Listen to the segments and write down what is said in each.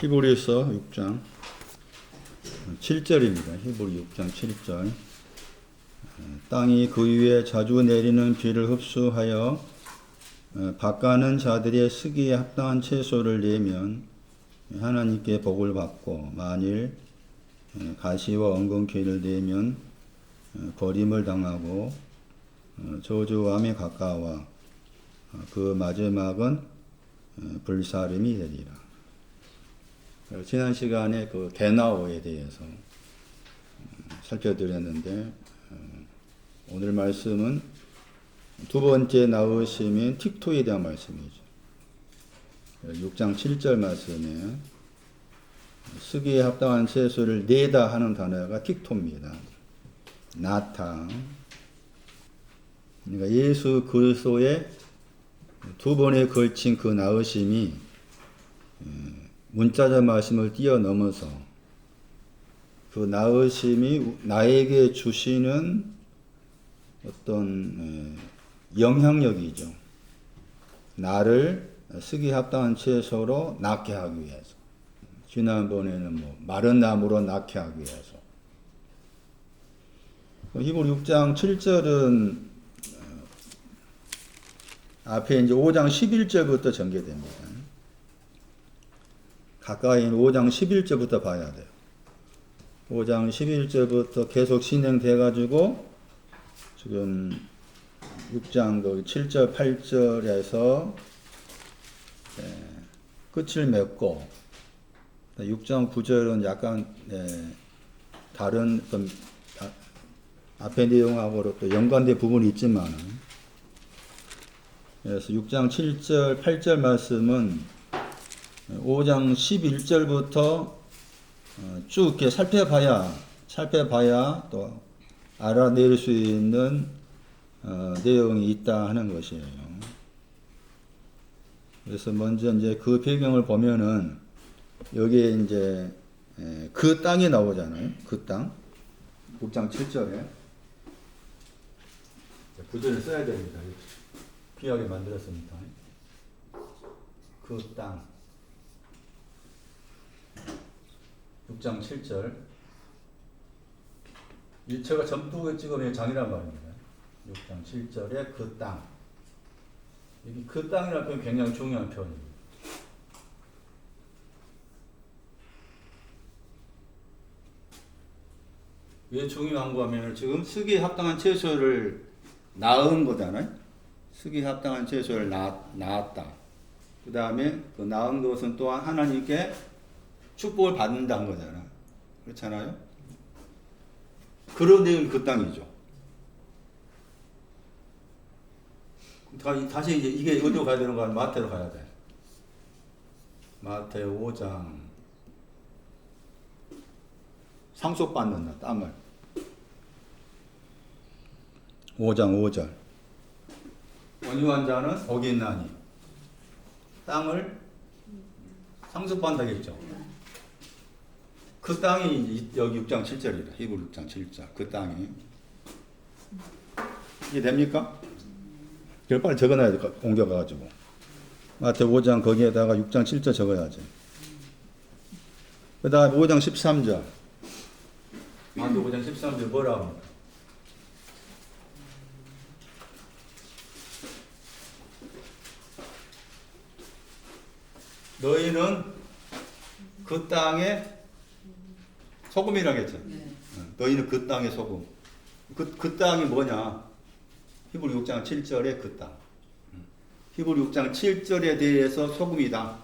히브리서 6장 7절입니다. 히브리 6장 7절. 땅이 그 위에 자주 내리는 비를 흡수하여 밭가는 자들의 쓰기에 합당한 채소를 내면 하나님께 복을 받고, 만일 가시와 엉겅퀴를 내면 버림을 당하고 저주함에 가까워 그 마지막은 불사름이 되리라. 지난 시간에 그 게나오에 대해서 살펴드렸는데, 오늘 말씀은 두 번째 나으심인 틱토에 대한 말씀이죠. 6장 7절 말씀에 쓰기에 합당한 채소를 내다 하는 단어가 틱토입니다. 나타. 그러니까 예수 그리스도의 두 번에 걸친 그 나으심이 문자적 말씀을 뛰어넘어서 그 나으심이 나에게 주시는 어떤 영향력이죠. 나를 쓰기 합당한 채소로 낳게 하기 위해서. 지난번에는 마른 나무로 낳게 하기 위해서. 히브리 6장 7절은 앞에 이제 5장 11절부터 전개됩니다. 가까이 있는 5장 11절부터 봐야 돼요. 5장 11절부터 계속 진행돼가지고 지금 6장 7절, 8절에서 끝을 맺고, 6장 9절은 약간 다른 어떤 앞의 내용하고 또 연관된 부분이 있지만, 그래서 6장 7절, 8절 말씀은 5장 11절부터 쭉 이렇게 살펴봐야 또 알아낼 수 있는 내용이 있다 하는 것이에요. 그래서 먼저 이제 그 배경을 보면은 여기에 이제 그 땅이 나오잖아요. 그 땅. 6장 7절에 구절을 써야 됩니다. 귀하게 만들었습니다. 그 땅. 6장 7절. 일체가 점프에 찍으면 장이란 말입니다. 6장 7절에 그 땅. 여기 그 땅이라는 표현이 굉장히 중요한 표현입니다. 왜 중요한가 하면 지금 쓰기에 합당한 채소를 낳은 거잖아요. 쓰기에 합당한 채소를 낳았다. 그 다음에 그 낳은 것은 또한 하나님께 축복을 받는다는 거잖아. 그렇잖아요? 그런 내용이 그 땅이죠. 다시 이제 이게 어디로 가야 되는 거야? 마태로 가야 돼. 마태 5장. 상속받는다, 땅을. 5장 5절. 원유한 자는 복이 있나니 땅을 상속받는다겠죠. 그 땅이 여기 6장 7절이다. 히브리 6장 7절. 그 땅이. 이게 됩니까? 이걸 빨리 적어놔야 돼. 옮겨가가지고. 마태 5장 거기에다가 6장 7절 적어야지. 그 다음에 5장 13절. 마태 5장 13절 뭐라고 합니까? 너희는 그 땅의 소금이라고 했죠. 너희는 그 땅의 소금. 그 땅이 뭐냐? 히브리 6장 7절에 그 땅. 히브리 6장 7절에 대해서 소금이다.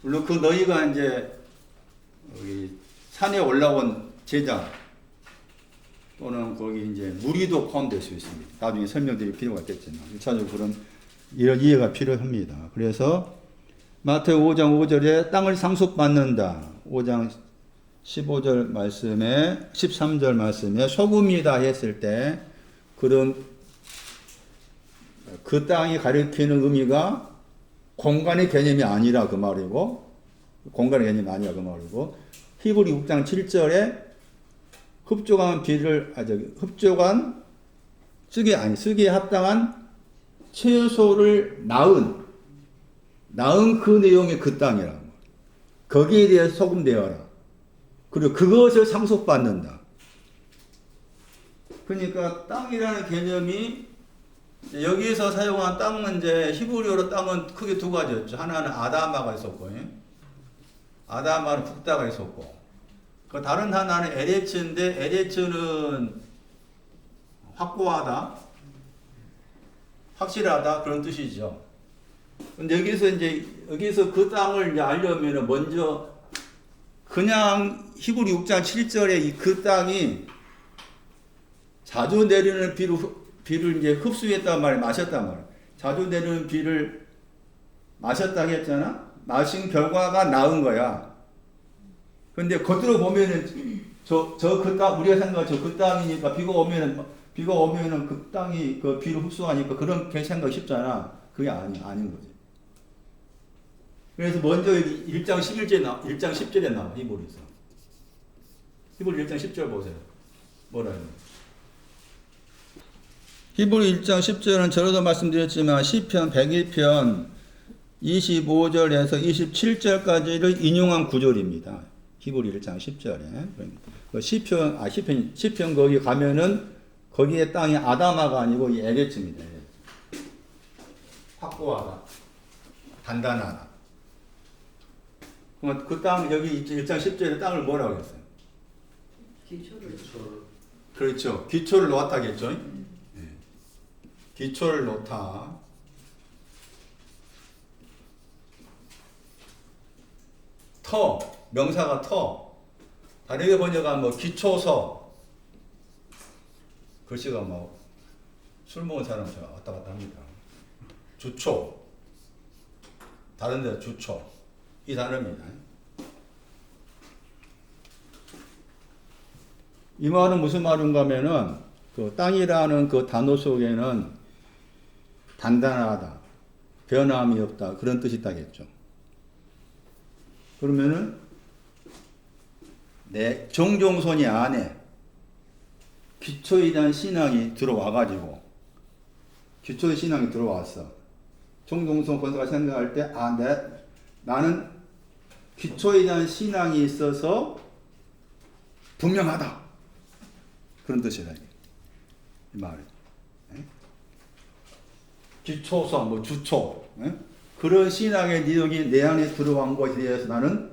물론 그 너희가 이제 여기 산에 올라온 제자 또는 거기 이제 무리도 포함될 수 있습니다. 나중에 설명드릴 필요가 있겠지만 1차적으로 그런 이런 이해가 필요합니다. 그래서 마태 5장 5절에 땅을 상속받는다. 5장 15절 말씀에 13절 말씀에 소금이다 했을 때 그런 그 땅이 가리키는 의미가 공간의 개념이 아니라 그 말이고, 공간의 개념이 아니라 그 말이고, 히브리 6장 7절에 흡족한 쓰기에 합당한 채소를 낳은 그 내용의 그 땅이라고. 거기에 대해서 소금되어라. 그리고 그것을 상속받는다. 그러니까 땅이라는 개념이 여기서 사용한 땅은 이제 히브리어로 땅은 크게 두 가지였죠. 하나는 아다마가 있었고, 아다마는 북다가 있었고, 그 다른 하나는 에레츠인데 에레츠는 확고하다, 확실하다 그런 뜻이죠. 근데 여기서 그 땅을 이제 알려면 먼저 그냥 히브리 6장 7절에 그 땅이 자주 내리는 비를 이제 흡수했단 말이야, 마셨단 말이야. 자주 내리는 비를 마셨다고 했잖아. 마신 결과가 나은 거야. 근데 겉으로 보면은 그 땅, 우리가 생각한 그 땅이니까 비가 오면은 그 땅이 그 비를 흡수하니까 그렇게 생각이 쉽잖아. 그게 아닌 거지. 그래서 먼저 1장 10절에 나와, 히브리서. 히브리 1장 10절 보세요. 뭐라 해요? 히브리 1장 10절은 전에도 말씀드렸지만 시편 102편 25절에서 27절까지를 인용한 구절입니다. 히브리 1장 10절에. 시편 거기 가면은 거기에 땅이 아다마가 아니고 이 에레츠입니다. 확고하다. 단단하다. 그 땅, 여기 1장 10절에 땅을 뭐라고 했어요? 기초를. 그렇죠. 기초를 놓았다겠죠? 네. 기초를 놓다. 명사가 터. 다르게 번역하면 뭐 기초서. 글씨가 뭐 술 먹은 사람처럼 왔다 갔다 합니다. 주초. 다른 데 주초. 이 단어입니다. 이 말은 무슨 말인가 하면은 그 땅이라는 그 단어 속에는 단단하다, 변함이 없다 그런 뜻이 있다겠죠. 그러면은 내 정종선이 안에 기초에 대한 신앙이 들어와가지고 기초의 신앙이 들어왔어. 정종선 권사가 생각할 때 나는 기초에 대한 신앙이 있어서 분명하다. 그런 뜻이다. 이 말은. 기초서, 뭐 주초. 그런 신앙의 니력이 내 안에 들어간 것에 대해서 나는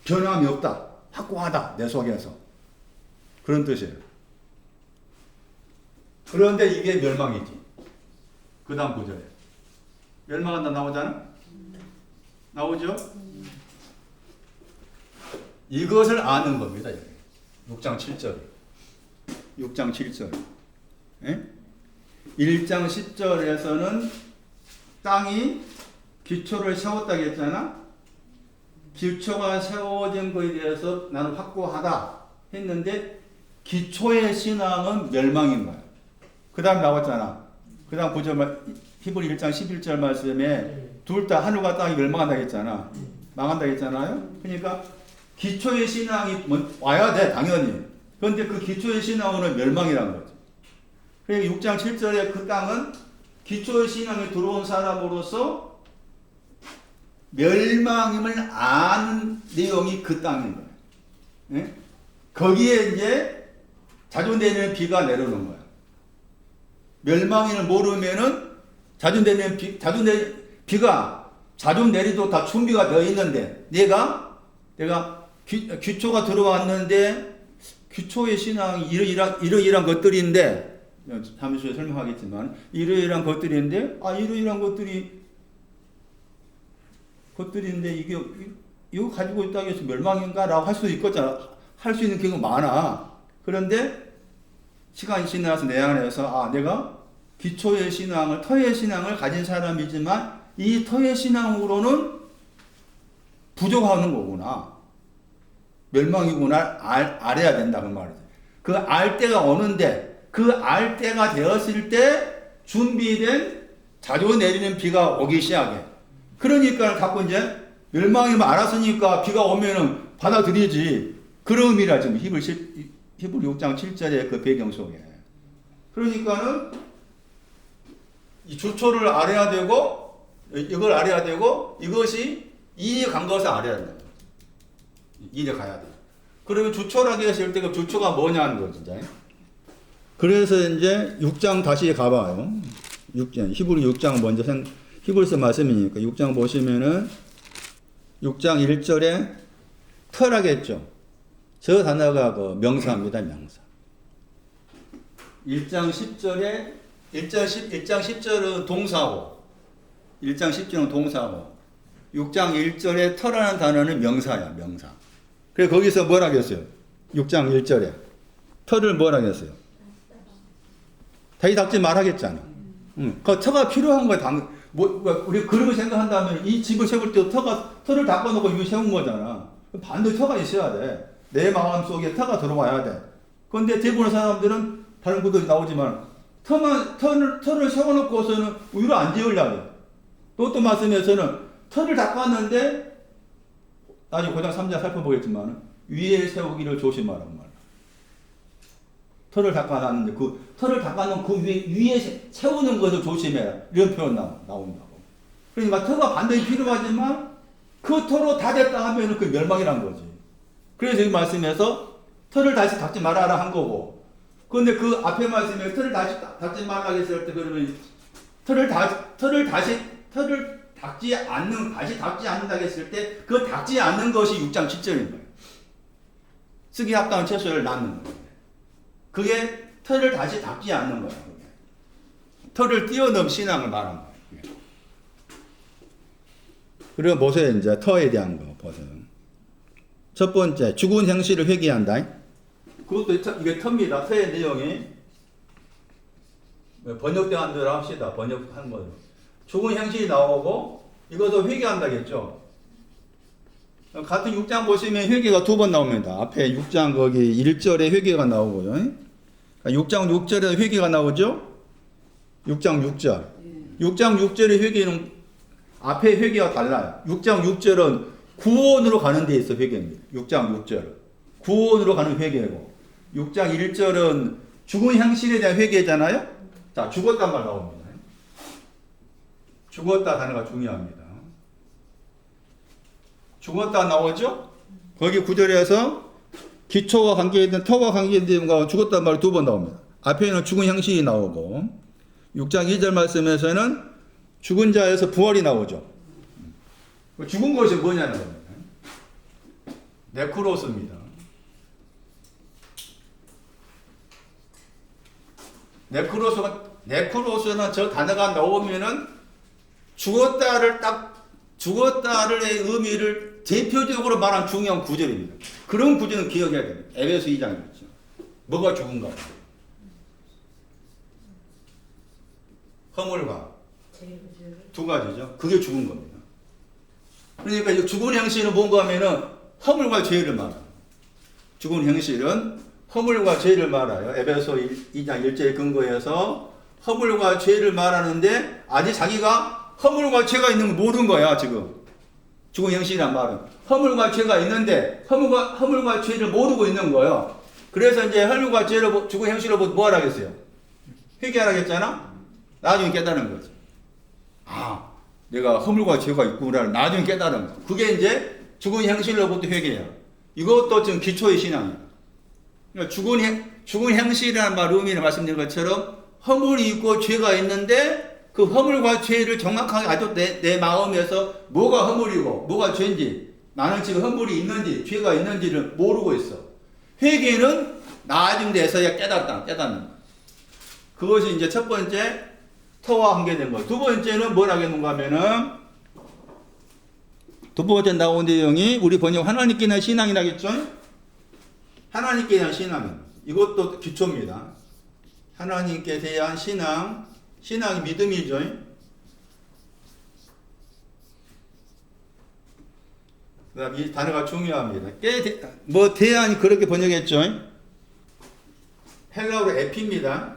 변함이 없다. 확고하다. 내 속에서. 그런 뜻이에요. 그런데 이게 멸망이지. 그 다음 구절에. 멸망한다 나오잖아? 나오죠? 이것을 아는 겁니다. 6장 7절. 6장 7절. 예? 1장 10절에서는 땅이 기초를 세웠다고 했잖아? 기초가 세워진 것에 대해서 나는 확고하다 했는데 기초의 신앙은 멸망인 거야. 그 다음 나왔잖아. 그 다음 9절, 히브리 1장 11절 말씀에 둘 다 하늘과 땅이 멸망한다고 했잖아. 망한다고 했잖아요. 그러니까 기초의 신앙이 와야 돼, 당연히. 그런데 그 기초의 신앙은 멸망이라는 거죠. 그러니까 6장 7절에 그 땅은 기초의 신앙에 들어온 사람으로서 멸망임을 아는 내용이 그 땅인 거예요. 예? 거기에 이제 자주 내리는 비가 내려오는 거야. 멸망임을 모르면은 비가 자주 내리도 다 준비가 되어 있는데 내가 기초가 들어왔는데 기초의 신앙이 이러이러한 것들인데 잠시 후에 설명하겠지만 이러이러한 것들인데 이러이러한 것들인데 이거 가지고 있다고 해서 멸망인가라고 할 수도 있겠잖아. 할 수 있는 경우가 많아. 그런데 시간이 지나서 내 안에서 내가 기초의 신앙을 터의 신앙을 가진 사람이지만 이 터의 신앙으로는 부족하는 거구나. 멸망이구나 알아야 된다 그 말이지. 그 알 때가 오는데 그 알 때가 되었을 때 준비된 자주 내리는 비가 오기 시작해. 그러니까 자꾸 이제 멸망이면 알았으니까 비가 오면은 받아들이지. 그런 의미라 지금 히브리 6장 7절의 그 배경 속에. 그러니까는 이 주초를 알아야 되고 이걸 알아야 되고 이것이 일이 간 것을 알아야 된다. 일이 가야 돼. 그러면 주초라고 했을 때 그 주초가 뭐냐는 거죠. 진짜. 그래서 이제 6장 다시 가봐요. 6장, 히브리 6장 먼저 히브리서 말씀이니까 6장 보시면은 6장 1절에 터라겠죠. 저 단어가 그 명사입니다. 명사. 1장 10절에 1장 10절은 동사고 1장 10절은 동사고 6장 1절에 터라는 단어는 명사야. 명사. 그래서 거기서 뭐라 했어요? 6장 1절에 터를 뭐라 했어요? 다시 닦지 말하겠잖아. 그 터가 필요한 거야. 우리 그런 거 생각한다면 이 집을 세울 때 터를 닦아놓고 이거 세운 거잖아. 반드시 터가 있어야 돼. 내 마음 속에 터가 들어와야 돼. 그런데 대부분의 사람들은 다른 구도 나오지만 터를 세워놓고서는 위로 안 지으려고 해. 또 말씀에서는 터를 닦았는데 나중에 고장 3장 살펴보겠지만 위에 세우기를 조심하라고 말이야. 터를 닦아놨는데 그 터를 닦아놓은 그 위에 세우는 것을 조심해라. 이런 표현 나온다고. 그러니까 터가 반드시 필요하지만 그 터로 다 됐다 하면 그 멸망이란 거지. 그래서 이 말씀에서 터를 다시 닦지 말아라 한 거고. 그런데 그 앞에 말씀에 터를 다시 닦지 말라 했을 때 그러면 터를 닦지 않는다 했을 때 그 닦지 않는 것이 6장 7절인 거예요. 쓰기 합당한 채소를 낳는 거예요. 그게 터를 다시 닦지 않는 거야. 터를 뛰어넘은 신앙을 말하는 거야. 그리고 보세요. 이제 터에 대한 거 보세요. 첫 번째, 죽은 형식을 회개한다. 그것도 이게 터입니다. 터의 내용이 번역된 대로 합시다. 번역한 거예요. 죽은 형식이 나오고 이것도 회개한다겠죠. 같은 6장 보시면 회개가 두 번 나옵니다. 앞에 6장 거기 1절에 회개가 나오고요. 6장 6절에 회개가 나오죠? 6장 6절. 6장 6절의 회개는 앞에 회개가 달라요. 6장 6절은 구원으로 가는 데 있어 회개입니다. 6장 6절. 구원으로 가는 회개고 6장 1절은 죽은 형식에 대한 회개잖아요. 자, 죽었단 말 나옵니다. 죽었다 단어가 중요합니다. 죽었다 나오죠? 거기 9절에서 기초와 관계된 터와 관계된 거 죽었단 말이 두 번 나옵니다. 앞에는 죽은 형식이 나오고 6장 2절 말씀에서는 죽은 자에서 부활이 나오죠. 죽은 것이 뭐냐는 겁니다. 네크로스입니다. 네크로스는 저 단어가 나오면은 죽었다를 의미를 대표적으로 말한 중요한 구절입니다. 그런 구절은 기억해야 됩니다. 에베소 2장이죠. 뭐가 죽은가? 허물과 두 가지죠. 그게 죽은 겁니다. 그러니까 이 죽은 형식은 뭔가 하면은 허물과 죄를 말아요. 죽은 형식은 허물과 죄를 말아요. 에베소 2장 1절에 근거해서 허물과 죄를 말하는데 아직 자기가 허물과 죄가 있는 걸 모르는 거야, 지금. 죽은 형식이란 말은. 허물과 죄가 있는데, 허물과 죄를 모르고 있는 거예요. 그래서 이제 허물과 죄를, 죽은 형식을 뭐 하라겠어요? 회개하라겠잖아? 나중에 깨달은 거지. 아, 내가 허물과 죄가 있구나. 나중에 깨달은 거. 그게 이제 죽은 형식으로부터 회개야. 이것도 지금 기초의 신앙이야. 그러니까 죽은 형식이라는 말 의미를 말씀드린 것처럼 허물이 있고 죄가 있는데 그 허물과 죄를 정확하게 아주 내 마음에서 뭐가 허물이고 뭐가 죄인지 나는 지금 허물이 있는지 죄가 있는지를 모르고 있어. 회개는 나중 돼서야 깨닫는 거. 그것이 이제 첫 번째 터와 관계된 거. 두 번째는 뭘 하겠는가 하면은 두 번째 나온 내용이 우리 번역 하나님께 대한 신앙이라겠죠? 하나님께 대한 신앙. 이것도 기초입니다. 하나님께 대한 신앙이 믿음이죠. 이 단어가 중요합니다. 대안이 그렇게 번역했죠. 헬라어로 에피입니다.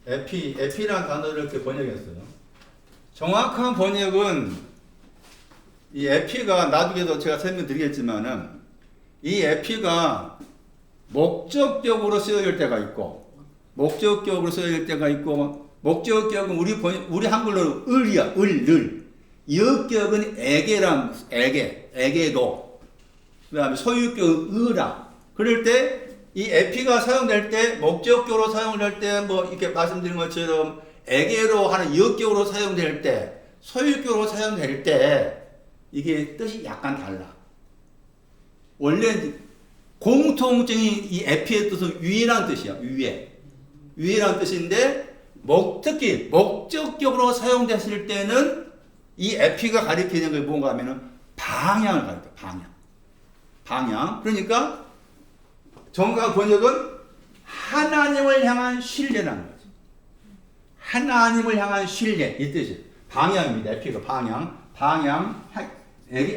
에피라는 단어를 이렇게 번역했어요. 정확한 번역은 이 에피가 나중에도 제가 설명드리겠지만은 이 에피가 목적격으로 쓰여질 때가 있고 목적격으로 쓰여질 때가 있고 목적격은 우리 한글로는 을이야. 을. 역격은 애게도. 그 다음에 소유격 의라. 그럴 때 이 에피가 사용될 때 목적격으로 사용될 때 뭐 이렇게 말씀드린 것처럼 애게로 하는 역격으로 사용될 때 소유격으로 사용될 때 이게 뜻이 약간 달라. 원래 공통적인 이 에피의 뜻은 위라는 뜻이야. 위라는 뜻인데 특히 목적격으로 사용됐을 때는 이 에피가 가리키는 게 뭔가 하면은 방향을 가리켜. 방향. 그러니까 정확한 번역은 하나님을 향한 신뢰라는 거죠. 하나님을 향한 신뢰 이 뜻이 방향입니다. 에피가 방향,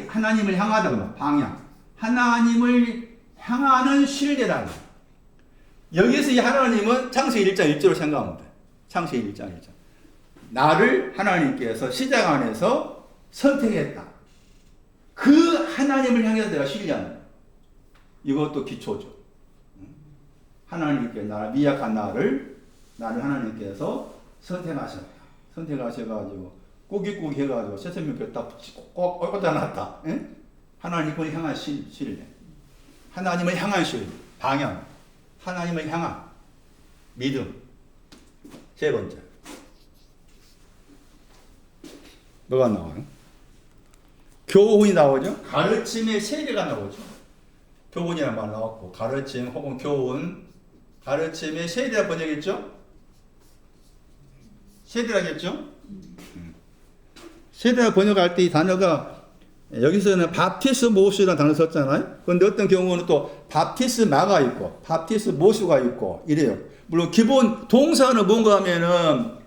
하나님을 향하다 뭐 방향, 하나님을 향하는 신뢰라는 거예요. 여기서 이 하나님은 창세기 1장 1절로 생각하면 돼. 창세기 1장 1절. 나를 하나님께서 시작 안에서 선택했다. 그 하나님을 향해서 내가 신뢰하는 거예요. 이것도 기초죠. 하나님께 미약한 나를 하나님께서 선택하셔가지고 꾸깃꾸깃 해가지고 세세명께 딱 붙이고 꼭 꽂아 놨다. 하나님을 향한 신뢰. 하나님을 향한 신뢰. 방향. 하나님을 향한 믿음. 세 번째. 뭐가 나와요? 교훈이 나오죠? 가르침의 세례가 나오죠. 교훈이라는 말 나왔고, 가르침 혹은 교훈, 가르침의 세례라 번역했죠? 세례라겠죠? 세례라 번역할 때 이 단어가 여기서는 밥티스모스라는 단어 썼잖아요. 그런데 어떤 경우는 또 밥티스마가 있고, 밥티스모스가 있고 이래요. 물론 기본 동사는 뭔가 하면은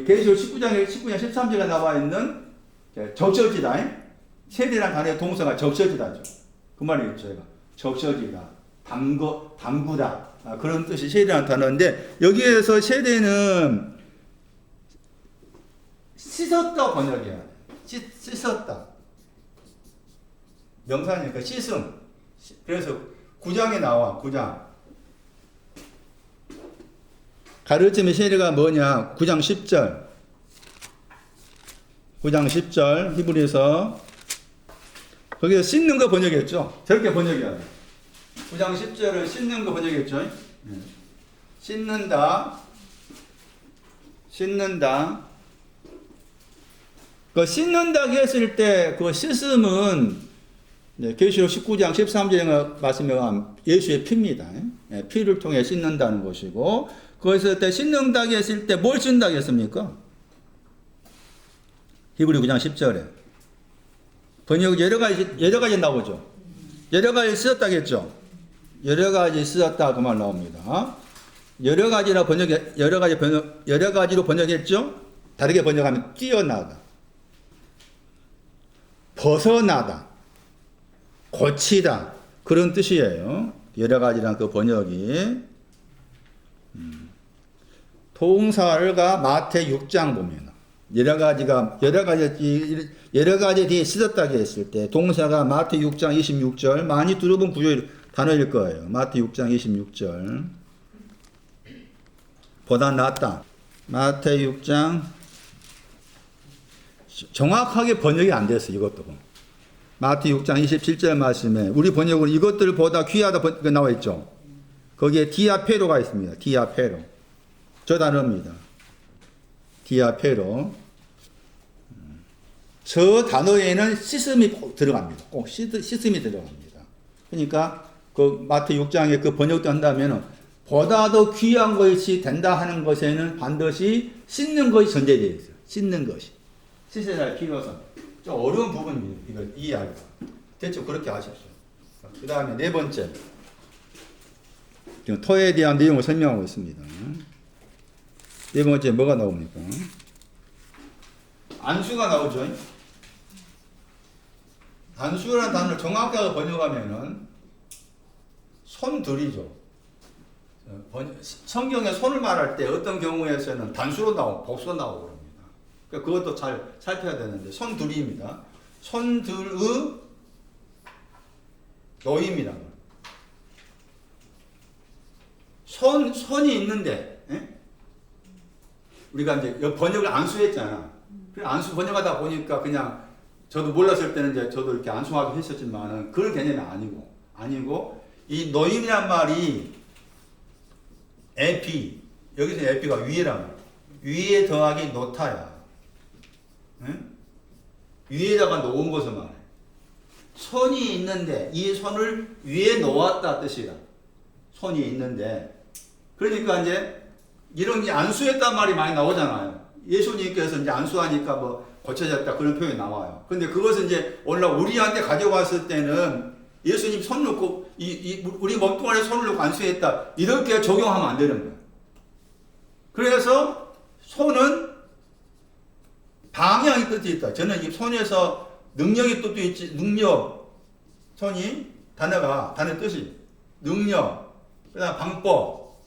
계시록 19장 13절에 나와 있는 적셔지다. 세례라는 단어의 동사가 적셔지다죠. 그 말이겠죠. 적셔지다, 담그다. 그런 뜻이 세례라는 단어인데 여기에서 세례는 씻었다 번역이야. 씻었다. 명사니까 씻음. 그래서 9장에 나와. 9장. 가르침의 세례가 뭐냐? 9장 10절. 9장 10절 히브리서 거기서 씻는 거 번역했죠. 저렇게 번역해야 돼. 9장 10절을 씻는 거 번역했죠. 씻는다. 그 씻는다고 했을 때 그 씻음은 계시록 19장 13절에 말씀한 예수의 피입니다. 피를 통해 씻는다는 것이고 거기서 때 씻는다고 했을 때 뭘 씻는다고 했습니까? 히브리 9장 10절에 번역 여러 가지 나오죠. 여러 가지 쓰였다고 했죠. 여러 가지 쓰였다 그 말 나옵니다. 여러 가지로 번역했죠. 다르게 번역하면 뛰어나다, 벗어나다, 고치다 그런 뜻이에요. 여러 가지란 그 번역이 동사가 마태 6장 보면 여러 가지 뒤에 씻었다고 했을 때 동사가 마태 6장 26절 많이 들어본 단어일 거예요. 마태 6장 26절 보다 낫다. 마태 6장 정확하게 번역이 안 됐어요. 이것도 마태 6장 27절 말씀에 우리 번역으로 이것들보다 귀하다 나와 있죠. 거기에 디아페로가 있습니다. 디아페로 저 단어입니다. 디아페로 저 단어에는 씻음이 들어갑니다. 꼭 씻음이 들어갑니다. 그러니까 그 마태 6장에 그 번역도 한다면 보다 더 귀한 것이 된다 하는 것에는 반드시 씻는 것이 전제되어 있어요. 씻는 것이. 씻어야 할 필요성. 좀 어려운 부분입니다. 이걸 이해하기가. 대충 그렇게 하십시오. 그 다음에 네 번째. 지금 토에 대한 내용을 설명하고 있습니다. 네 번째 뭐가 나옵니까? 안수가 나오죠. 안수라는 단어를 정확하게 번역하면은 손들이죠. 성경에 손을 말할 때 어떤 경우에서는 단수로 나오고 복수로 나오고 그럽니다. 그러니까 그것도 잘 살펴야 되는데 손들이입니다. 손들의 노입니다. 손이 있는데 우리가 이제 번역을 안수했잖아. 안수 번역하다 보니까 그냥 저도 몰랐을 때는 이제 저도 이렇게 안수하게 했었지만은 그런 개념이 아니고 이 노임이란 말이 에피, 여기서 에피가 위에란 말이야. 위에 더하기 놓다야. 응? 위에다가 놓은 것을 말해. 손이 있는데 이 손을 위에 놓았다 뜻이야. 손이 있는데. 그러니까 이제 이런 게 안수했단 말이 많이 나오잖아요. 예수님께서 이제 안수하니까 뭐 고쳐졌다 그런 표현이 나와요. 근데 그것은 이제 원래 우리한테 가져왔을 때는 예수님 손 놓고 우리 몸뚱아리에 손을 놓고 안수했다 이렇게 적용하면 안 되는 거예요. 그래서 손은 방향이 뜻이 있다. 저는 이 손에서 능력이 뜻도 있지. 능력 손이 단어 뜻이 능력 그다음 방법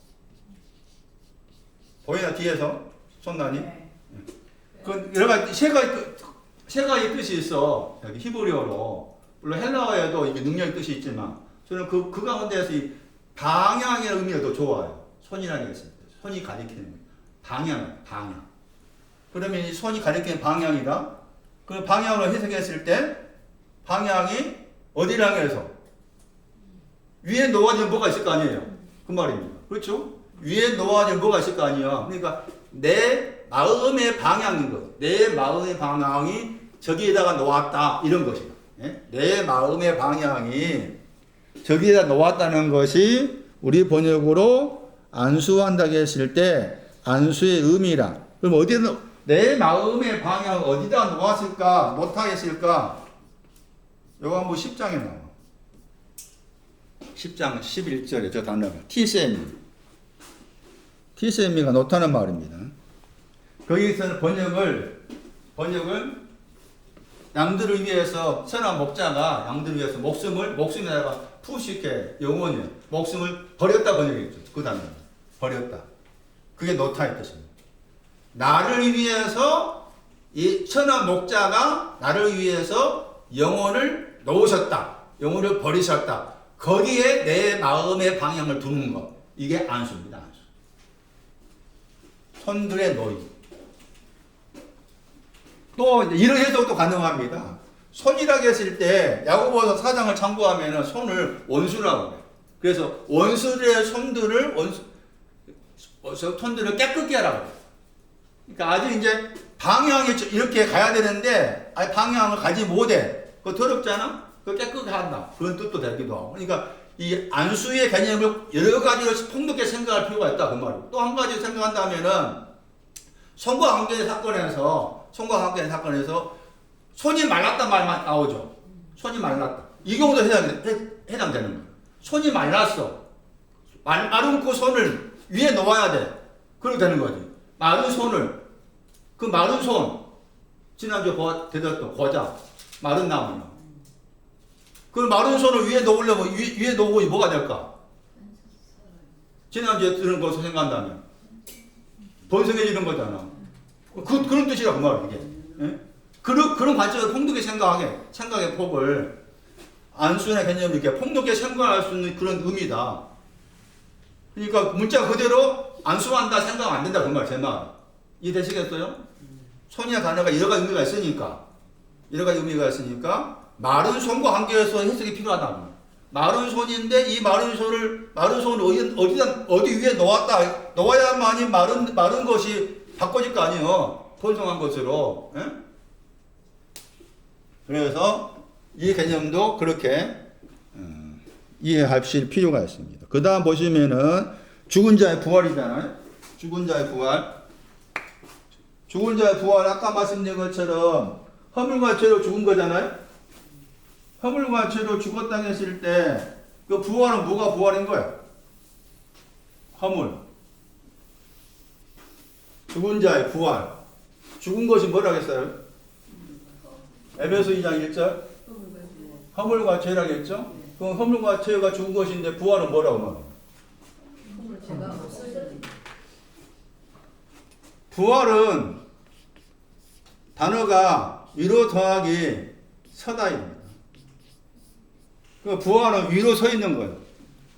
보이나 뒤에서 손난이 그 여러 가지 세 가지 뜻이 있어. 여기 히브리어로 물론 헬라어에도 이게 능력의 뜻이 있지만 저는 그 가운데에서 이 방향의 의미가 더 좋아요. 손이라는 게 있어요. 손이 가리키는 거예요. 방향. 그러면 이 손이 가리키는 방향이다. 그 방향으로 해석했을 때 방향이 어디를 향해서 위에 놓아진 뭐가 있을 거 아니에요. 그 말입니다. 그렇죠? 위에 놓아진 뭐가 있을 거 아니야. 그러니까 내 마음의 방향인 것. 내 마음의 방향이 저기에다가 놓았다 이런 것이다. 예? 내 마음의 방향이 저기에다 놓았다는 것이 우리 번역으로 안수한다고 했을 때 안수의 의미라. 그럼 어디에다 내 마음의 방향을 어디다 놓았을까? 못하겠을까? 요거 한번 10장에 나와. 10장 11절에 저 단어가 티세미가 놓다는 말입니다. 거기서는 번역을 양들을 위해서 선한 목자가 양들을 위해서 목숨에다가 푸시케 영원히 목숨을 버렸다 번역했죠. 그 단어 버렸다. 그게 놓다의 뜻입니다. 나를 위해서 이 선한 목자가 나를 위해서 영혼을 놓으셨다. 영혼을 버리셨다. 거기에 내 마음의 방향을 두는 것. 이게 안수입니다. 안수. 손들의 노임. 또 이런 해석도 가능합니다. 손이라고 했을 때 야고보서 4장을 참고하면 손을 원수라고 해요. 그래서 원수의 손들을 깨끗게 하라고 해요. 그러니까 아주 이제 방향이 이렇게 가야 되는데 방향을 가지 못해. 그거 더럽잖아? 그거 깨끗하게 한다. 그런 뜻도 되기도 하고. 그러니까 이 안수의 개념을 여러 가지로 폭넓게 생각할 필요가 있다. 그 말이고. 또 한 가지 생각한다면은 손과 함께의 사건에서 손이 말랐단 말만 나오죠. 손이 말랐다. 이 경우도 해당되는 거예요. 손이 말랐어. 마른 그 손을 위에 놓아야 돼. 그렇게 되는 거지. 마른 손을 그 마른 손 지난주에 대들었던 고자 마른 나무 그 마른 손을 위에 놓으려면 위에 놓고 뭐가 될까? 지난주에 들은 것을 생각한다면 번성해지는 거잖아. 그런 뜻이라 그 말이야 이게. 예? 그런 관점을 폭넓게 생각의 폭을 안수의 개념을 이렇게 폭넓게 생각할 수 있는 그런 의미다. 그러니까 문자 그대로 안수한다 생각하면 안 된다 그 말 제 말. 이해되시겠어요? 손이나 단어가 여러 가지 의미가 있으니까 마른 손과 관계해서 해석이 필요하다. 마른 손인데 이 마른 손을 어디 위에 놓아야만이 마른 것이 바꿔질 거 아니에요. 번성한 것으로. 예? 그래서 이 개념도 그렇게 이해하실 필요가 있습니다. 그 다음 보시면은 죽은 자의 부활이잖아요. 죽은 자의 부활 아까 말씀드린 것처럼 허물과 죄로 죽은 거잖아요. 허물과 죄로 죽었다고 했을 때 그 부활은 뭐가 부활인 거야? 허물. 죽은 자의 부활. 죽은 것이 뭐라고 했어요? 에베소 2장 1절. 허물과 죄라고 했죠? 그럼 허물과 죄가 죽은 것인데 부활은 뭐라고 말해요? 부활은 단어가 위로 더하기 서다입니다. 그 부활은 위로 서 있는 거예요.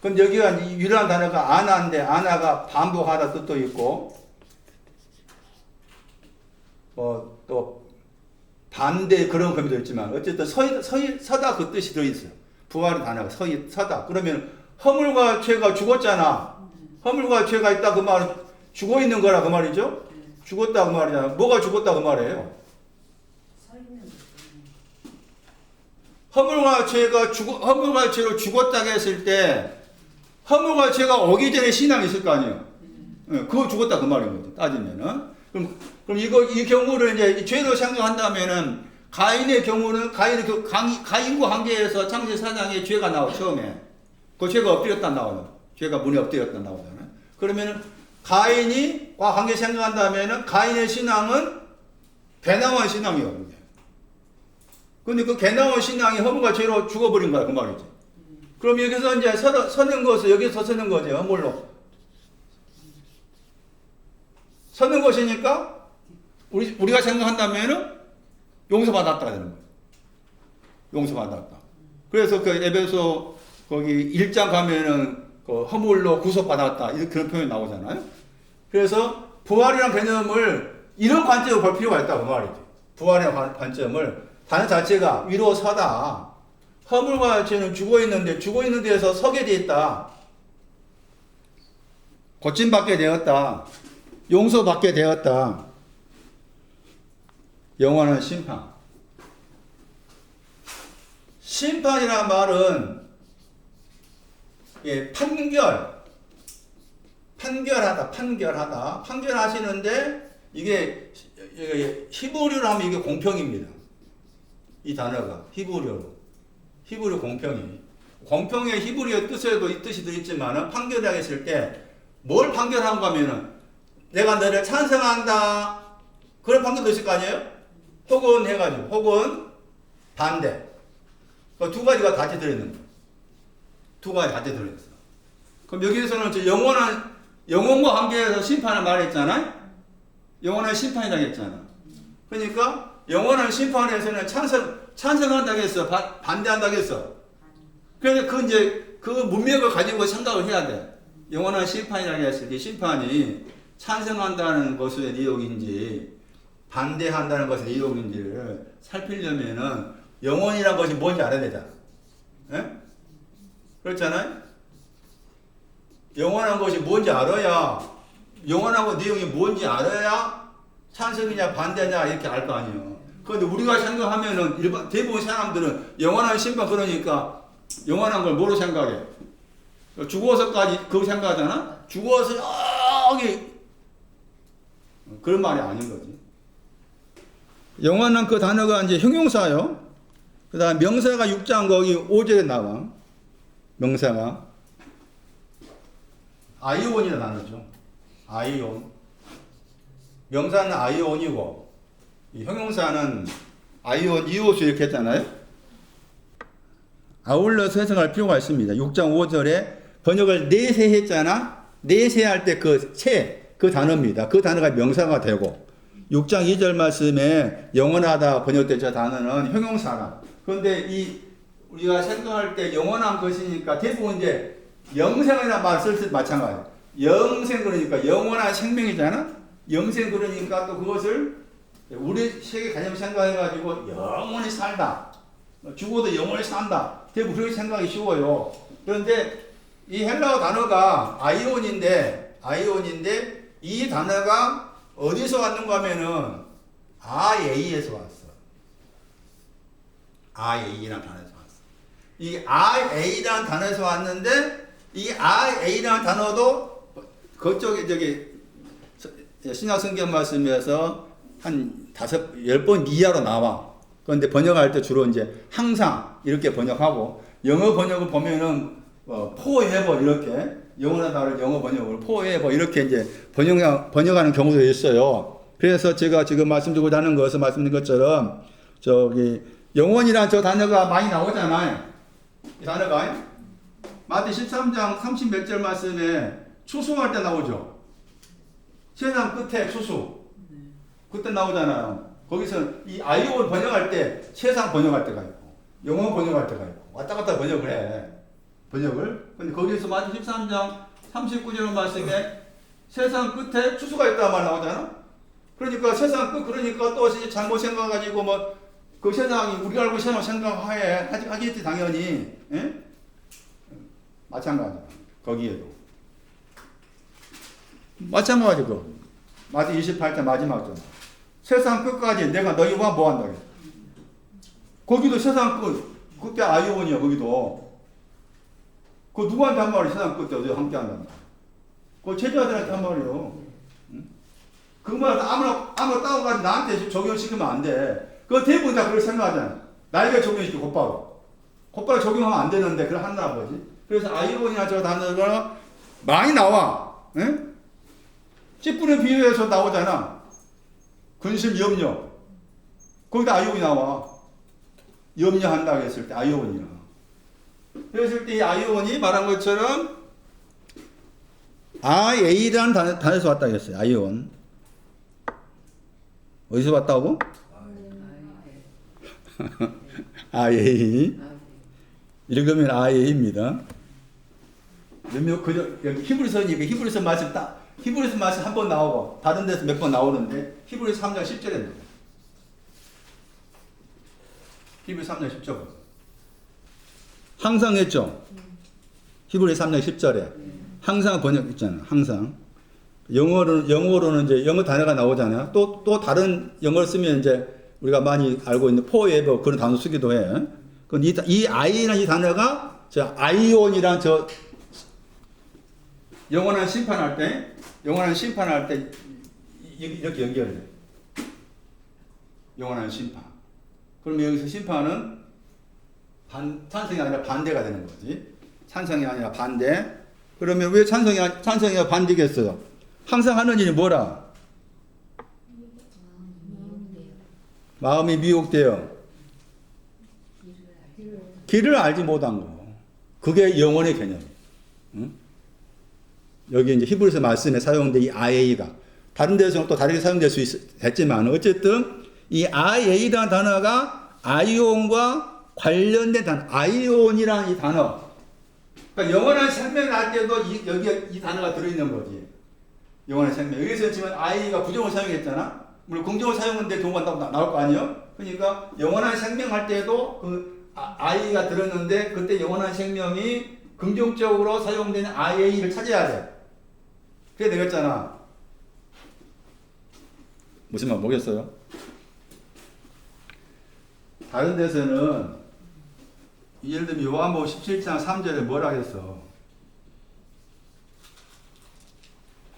그럼 여기가 위라는 단어가 아나인데 아나가 반복하다 뜻도 있고 또 반대 그런 의미도 있지만 어쨌든 서다 그 뜻이 들어있어요. 부활의 단어가 서다. 그러면 허물과 죄가 죽었잖아. 허물과 죄가 있다 그 말은 죽어 있는 거라 그 말이죠. 죽었다 그 말이잖아. 뭐가 죽었다 그 말이에요. 서 있는 거. 허물과 죄로 죽었다고 했을 때 허물과 죄가 오기 전에 신앙이 있을 거 아니에요. 그거 죽었다 그 말인 거죠. 따지면은. 그럼 이 경우를 이제 죄로 생각한다면은 가인의 경우는 가인과 관계에서 창세 4장에 죄가 나와 처음에. 그 죄가 엎드렸다 나와요. 죄가 문에 엎드렸다 나오잖아요. 그러면은 가인과 관계 생각한다면은 가인의 신앙은 배나온 신앙이에요. 근데 그 배나온 신앙이 허물과 죄로 죽어버린 거야 그 말이지. 그럼 여기서 이제 서는 것은 여기서 서는 거죠. 허물로. 서는 것이니까 우리가 생각한다면은 용서받았다 되는 거예요. 용서받았다. 그래서 그 에베소 거기 1장 가면은 그 허물로 구속받았다 이런 그런 표현이 나오잖아요. 그래서 부활이라는 개념을 이런 관점으로 볼 필요가 있다 그 말이지. 부활이라는 관점을 단어 자체가 위로 서다. 허물과 죄는 죽어 있는 데에서 서게 돼 있다. 고침받게 되었다. 용서받게 되었다. 영원한 심판. 심판이라는 말은 판결하시는데 이게 히브리어로 하면 이게 공평입니다. 이 단어가 히브리어 공평의 히브리어 뜻에도 이 뜻이 들어있지만 판결하게 했을 때 뭘 판결한가 하면은 내가 너를 찬성한다 그런 판결도 있을 거 아니에요? 혹은 반대. 그 두 가지가 같이 들어있는 거예요. 두 가지 같이 들어있어. 그럼 여기에서는 영원과 관계에서 심판을 말했잖아요? 영원한 심판이라고 했잖아. 그러니까 영원한 심판에서는 찬성한다고 했어? 반대한다고 했어? 그래서 그 문맥을 가지고 생각을 해야 돼. 영원한 심판이라고 했을 때 심판이 찬성한다는 것의 내용인지 반대한다는 것의 내용인지를 살피려면은 영원이라는 것이 뭔지 알아야 되잖아. 예? 그렇잖아요? 영원한 것이 뭔지 알아야 영원한 내용이 뭔지 알아야 찬성이냐 반대냐 이렇게 알 거 아니에요. 그런데 우리가 생각하면은 대부분 사람들은 영원한 심판 그러니까 영원한 걸 뭐로 생각해? 죽어서까지 그거 생각하잖아? 죽어서 여기 그런 말이 아닌 거지. 영원한 그 단어가 이제 형용사요. 그 다음 명사가 6장 거기 5절에 나와. 명사가 아이온이라는 단어죠. 아이온. 명사는 아이온이고 형용사는 아이온 이오스 이렇게 했잖아요. 아울러서 해석할 필요가 있습니다. 6장 5절에 번역을 내세 했잖아. 내세 할 때 그 단어입니다. 그 단어가 명사가 되고 6장 2절 말씀에 영원하다 번역된 저 단어는 형용사라. 그런데 우리가 생각할 때 영원한 것이니까 대부분 이제 영생이라는 말을 쓸 때 마찬가지야. 영생 그러니까 영원한 생명이잖아. 영생 그러니까 또 그것을 우리 세계 개념 생각해가지고 영원히 살다. 죽어도 영원히 산다. 대부분 그렇게 생각이 쉬워요. 그런데 이 헬라어 단어가 아이온인데 이 단어가 어디서 왔는가 하면은 아에이에서 왔어. 아에이라는 단어에서 왔어. 이 아에이라는 단어에서 왔는데 이 아에이라는 단어도 그쪽에 신약 성경 말씀에서 한 10번 이하로 나와. 그런데 번역할 때 주로 이제 항상 이렇게 번역하고 영어 번역을 보면은 포에버 이렇게 영원하다를 영어 번역으로 포에버 이렇게 이제 번역하는 경우도 있어요. 그래서 제가 지금 말씀드리고자 하는 것은 말씀드린 것처럼 저기 영원이란 저 단어가 많이 나오잖아요. 이 단어가 마태 13장 30 몇 절 말씀에 추수할 때 나오죠. 세상 끝에 추수 그때 나오잖아요. 거기서 이 아이온 번역할 때 세상 번역할 때가 있고 영어 번역할 때가 있고 왔다 갔다 번역을 해. 근데 거기서 마태 13장 39절 말씀에 세상 끝에 추수가 있다 말 나오잖아. 그러니까 세상 끝 그러니까 또 잘못 생각가지고 뭐 그 세상이 우리가 알고 세상 생각하에 하겠지 당연히. 예? 마찬가지야. 거기에도 마찬가지고 마지 28장 마지막 절. 세상 끝까지 내가 너희와 뭐 한다 그래. 거기도 세상 끝에 아이온이야 거기도. 그 누구한테 한 말이야 세상 끝에 어디 함께 한단 말이야. 그 제자들한테 한 말이요. 응? 그 말 아무나 따오가지고 나한테 적용시키면 안 돼. 그 대부분 다 그렇게 생각하잖아. 나에게 적용시키고 곧바로 적용하면 안 되는데 그걸 한다 아버지. 그래서 아이온이나 저 단어가 많이 나와. 응? 찌푸는 비유에서 나오잖아. 근심, 염려. 거기다 아이온이 나와. 염려한다고 했을 때 아이온이야. 그랬을 때 이 아이온이 말한 것처럼 IA라는 단어에서 왔다고 했어요. 아이온. 어디서 왔다고? IA. 읽으면 IA입니다. 여기 히브리서니까 히브리서 말씀 히브리서 말씀 한 번 나오고 다른 데서 몇 번 나오는데 히브리서 3장 10절입니다. 히브리서 3장 10절. 항상 했죠. 히브리서 3장 10절에 항상 번역 있잖아. 항상. 영어로는 이제 영어 단어가 나오잖아요. 또 다른 영어를 쓰면 이제 우리가 많이 알고 있는 forever 그런 단어 쓰기도 해. 이 I라는 이 단어가 저 아이온이란 저 영원한 심판할 때 이렇게 연결돼. 영원한 심판. 그러면 여기서 심판은 찬성이 아니라 반대가 되는 거지. 찬성이 아니라 반대. 그러면 왜 찬성이 아니라 반대겠어요? 항상 하는 일이 뭐라? 마음이 미혹되어 길을 알지 못한 거. 그게 영혼의 개념. 응? 여기 이제 히브리서 말씀에 사용된 이 IA가 다른 데서는 또 다르게 사용될 수 있겠지만 어쨌든 이 IA라는 단어가 아이온과 관련된 단어, 아이온이라는 이 단어. 그러니까 영원한 생명을 할 때도 여기에 이 단어가 들어있는 거지. 영원한 생명. 여기서 지금 I가 부정을 사용했잖아. 물론 긍정을 사용했는데 경우가 나올 거 아니에요? 그러니까 영원한 생명 할 때도 그 I가 들었는데 그때 영원한 생명이 긍정적으로 사용되는 IA를 찾아야 돼. 그래 되겠잖아. 무슨 말 모르겠어요? 다른 데서는 예를 들면 요한복음 17장 3절에 뭐라 했어?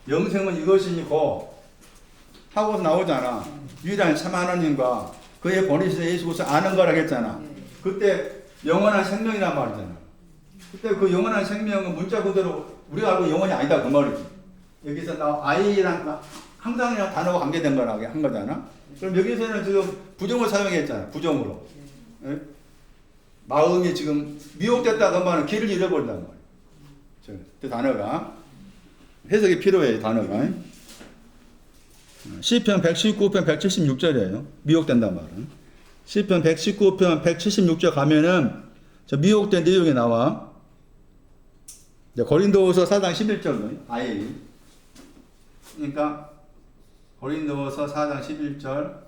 영생은 이것이니고 하고서 나오잖아. 유일한 참 하나님과 그의 보내신 예수 그리스도를 아는 거라 했잖아. 그때 영원한 생명이란 말이잖아. 그때 그 영원한 생명은 문자 그대로 우리가 알고 영원이 아니다 그 말이지. 여기서 나 아이랑 항상이랑 단어가 관계된 거라고 한 거잖아. 그럼 여기서는 지금 부정을 사용했잖아. 부정으로. 예? 마음이 지금 미혹됐다 그 말은 길을 잃어버린단 말이야. 그 단어가 해석이 필요해. 단어가. 시편 119편 176절이에요. 미혹된단 말은. 시편 119편 176절 가면은 저 미혹된 내용이 나와. 고린도후서 4장 11절 아예. 그러니까 고린도후서 4장 11절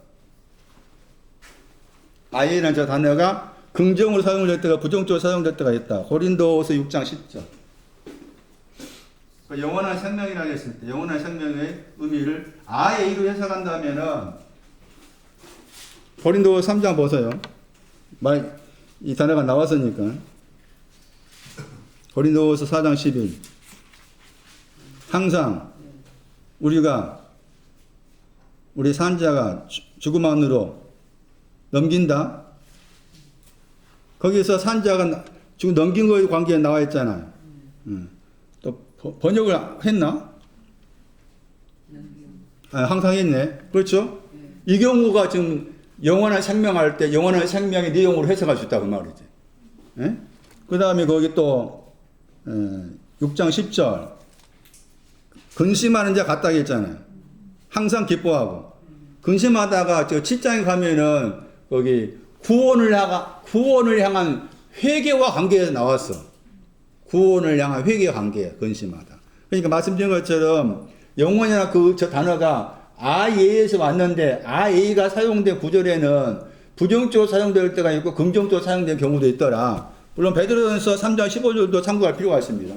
아예라는 저 단어가 긍정으로 사용될 때가 부정적으로 사용될 때가 있다. 고린도후서 6장 10절. 영원한 생명이라고 했을 때 영원한 생명의 의미를 아예로 해석한다면은 고린도후서 3장 보세요. 이 단어가 나왔으니까. 고린도후서 4장 11. 항상 우리 산자가 죽음 안으로 넘긴다. 거기서 산자가 지금 넘긴 거에 관계에 나와 있잖아요. 또 번역을 했나? 항상 했네. 그렇죠? 이 경우가 지금 영원한 생명할 때 영원한 생명의 내용으로 해석할 수 있다고 말이지. 그 다음에 거기 또 6장 10절 근심하는 자 같다고 했잖아요. 항상 기뻐하고 근심하다가 저 7장에 가면은 거기 구원을 향한 회개와 관계에서 나왔어. 구원을 향한 회개와 관계야. 근심하다. 그러니까 말씀드린 것처럼 영원이나 저 단어가 아예에서 왔는데 아예가 사용된 구절에는 부정적으로 사용될 때가 있고 긍정적으로 사용되는 경우도 있더라. 물론 베드로전서 3장 15절도 참고할 필요가 있습니다.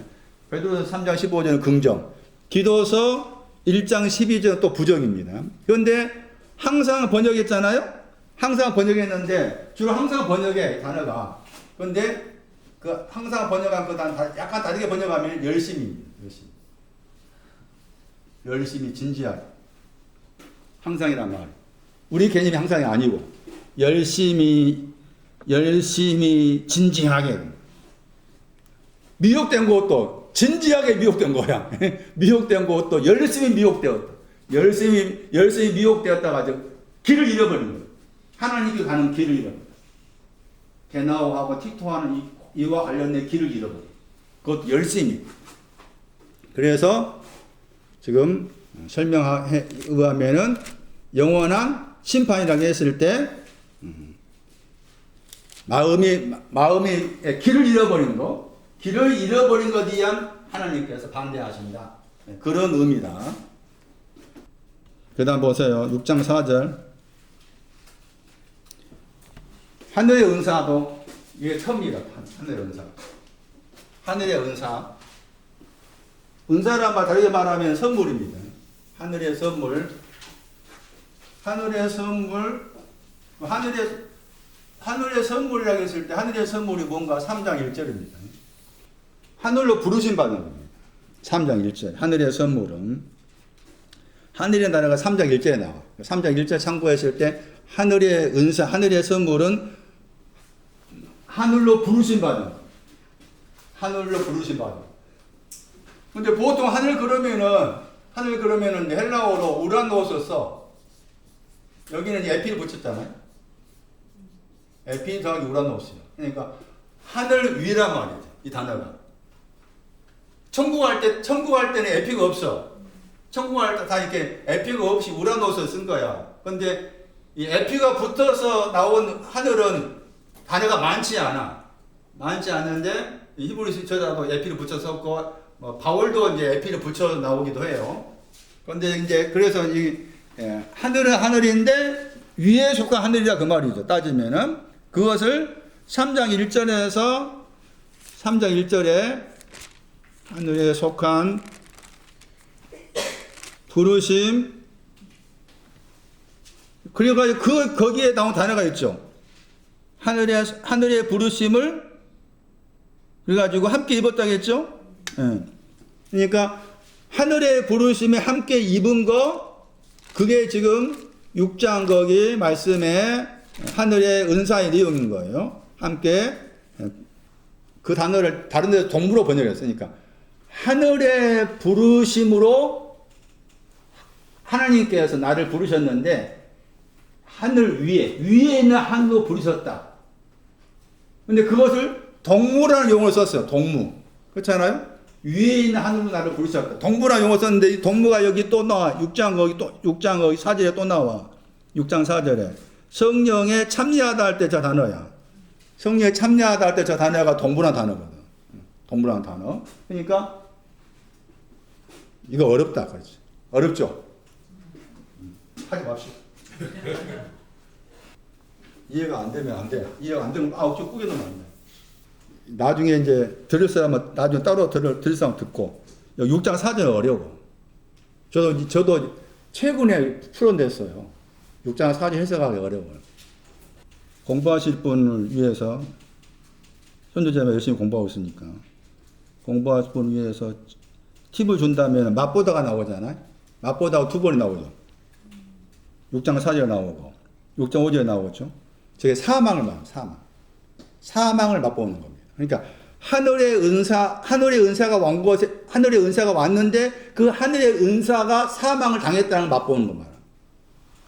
베드로전서 3장 15절은 긍정, 기도서 1장 12절은 또 부정입니다. 그런데 항상 번역했잖아요. 항상 번역했는데 주로 항상 번역해 단어가. 그런데 그 항상 번역한 그 단어 약간 다르게 번역하면 열심입니다. 열심히 진지하게. 항상이란 말. 우리 개념이 항상이 아니고 열심히 진지하게. 미혹된 것도 진지하게 미혹된 거야. 미혹된 것도 열심히 미혹되었다. 열심히 미혹되었다가 가지고 길을 잃어버린 거야. 하나님께 가는 길을 잃어버린 거야. 게나오하고 티토하는 이와 관련된 길을 잃어버린 거야. 그것도 열심히. 그래서 지금 설명에 의하면은 영원한 심판이라고 했을 때 마음이 길을 잃어버린 거, 길을 잃어버린 것에 대한 하나님께서 반대하신다. 그런 의미다. 그 다음 보세요. 6장 4절. 하늘의 은사도 이게 처음이다. 하늘의 은사. 하늘의 은사. 은사란 말 다르게 말하면 선물입니다. 하늘의 선물. 하늘의 선물이라고 했을 때 하늘의 선물이 뭔가 3장 1절입니다. 하늘로 부르심 받는 겁니다. 3장 1절. 하늘의 선물은 하늘의 단어가 3장 1절에 나와. 3장 1절 참고했을 때 하늘의 은사, 하늘의 선물은 하늘로 부르심 받는 거. 하늘로 부르심 받는 거. 근데 보통 하늘 그러면은 헬라어로 우라노스 써. 여기는 에피를 붙였잖아요. 에피 더하기 우라노스요. 그러니까 하늘 위란 말이죠. 이 단어가. 천국할 때는 에피가 없어. 천국할 때 다 이렇게 에피가 없이 우라노스 쓴 거야. 근데 이 에피가 붙어서 나온 하늘은 단어가 많지 않아. 많지 않은데 히브리서 저자도 에피를 붙여 썼고 바울도 이제 에피를 붙여 나오기도 해요. 그런데 이제 그래서 이 하늘은 하늘인데 위에 속한 하늘이라 그 말이죠. 따지면은 그것을 3장 1절에 하늘에 속한 부르심, 그래가지고 거기에 나온 단어가 있죠. 하늘의 부르심을 그래가지고 함께 입었다겠죠. 그러니까 하늘의 부르심에 함께 입은 거, 그게 지금 6장 거기 말씀에 하늘의 은사의 내용인 거예요. 함께 그 단어를 다른 데서 동물로 번역했으니까 하늘의 부르심으로 하나님께서 나를 부르셨는데 하늘 위에 있는 하늘로 부르셨다. 근데 그것을 동무라는 용어를 썼어요. 동무. 그렇잖아요? 위에 있는 하늘로 나를 부르셨다. 동무라는 용어 썼는데 이 동무가 여기 또 나와. 6장 거기 4절에 또 나와. 6장 4절에. 성령에 참여하다 할 때 저 단어야. 성령에 참여하다 할 때 저 단어가 동무라는 단어거든. 동무라는 단어. 그러니까 이거 어렵다. 그렇지. 어렵죠? 하지 맙시다. 이해가 안 되면 안 돼. 이해가 안 되면 쭉 꾸겨 놓으면 안 돼. 나중에 이제 들을 사람은 나중에 따로 들을 사람 듣고 6장 4절은 어려워. 저도 최근에 풀어냈어요. 6장 4절 해석하기 어려워요. 공부하실 분을 위해서 현주자매 열심히 공부하고 있으니까 공부하실 분을 위해서 팁을 준다면 맛보다가 나오잖아요. 맛보다가 2번이 나오죠. 6장 4절에 나오고 6장 5절에 나오죠. 저게 사망을 맛보는 겁니다. 그러니까 하늘의 은사가 왔는데 그 하늘의 은사가 사망을 당했다는 걸 맛보는 겁니다.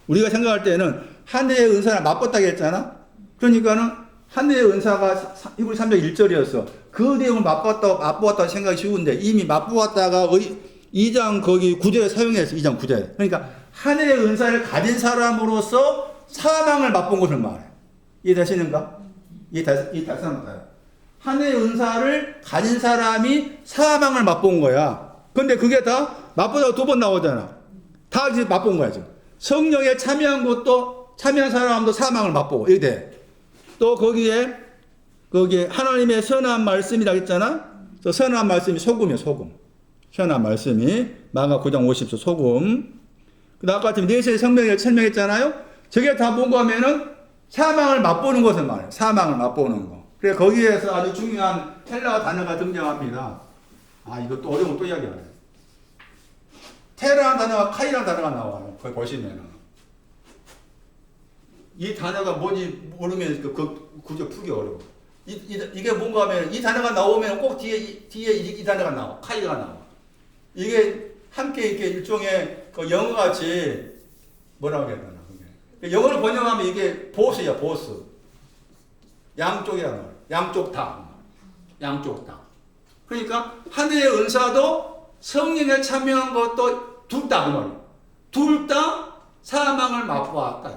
우리가 생각할 때는 하늘의 은사를 맛봤다고 했잖아. 그러니까는 하늘의 은사가 히브리 3장 1절이었어. 그 내용을 맛보았다고 생각이 쉬운데 이미 맛보았다가 2장 거기 9절에 사용했어. 2장 9절에. 그러니까 하늘의 은사를 가진 사람으로서 사망을 맛본 것을 말해. 이해되시는가? 이해되시는가요? 하늘의 은사를 가진 사람이 사망을 맛본 거야. 근데 그게 다 맛보다가 2번 나오잖아. 다 이제 맛본 거야, 지금. 성령에 참여한 것도 참여한 사람도 사망을 맛보고 이렇게 돼. 또 거기에 하나님의 선한 말씀이라고 했잖아. 저 선한 말씀이 소금이에요, 소금. 선한 말씀이 마가 9장 50절 소금. 그다음 아까 지금 내세의 성명을 설명했잖아요. 저게 다 뭔가 하면은 사망을 맛보는 것을 말해요. 사망을 맛보는 거. 그래 거기에서 아주 중요한 텔라어 단어가 등장합니다. 아 이거 또 어려운 거 또 이야기하네. 테라는 단어가 카이라는 단어가 나와요. 거기 보시면은 이 단어가 뭔지 모르면 그 구조 풀기 어려워. 이게 뭔가 하면 이 단어가 나오면 꼭 뒤에 이 단어가 나와. 카이가 나와. 이게 함께 이렇게 일종의 그 영어 같이 뭐라고 해야 되나. 영어로 번역하면 이게 보스야, 보스. 양쪽이란 말이야. 양쪽 다. 양쪽 다. 그러니까 하늘의 은사도 성령에 참여한 것도 둘 다 그 말이야. 둘 다 사망을 맛보았다.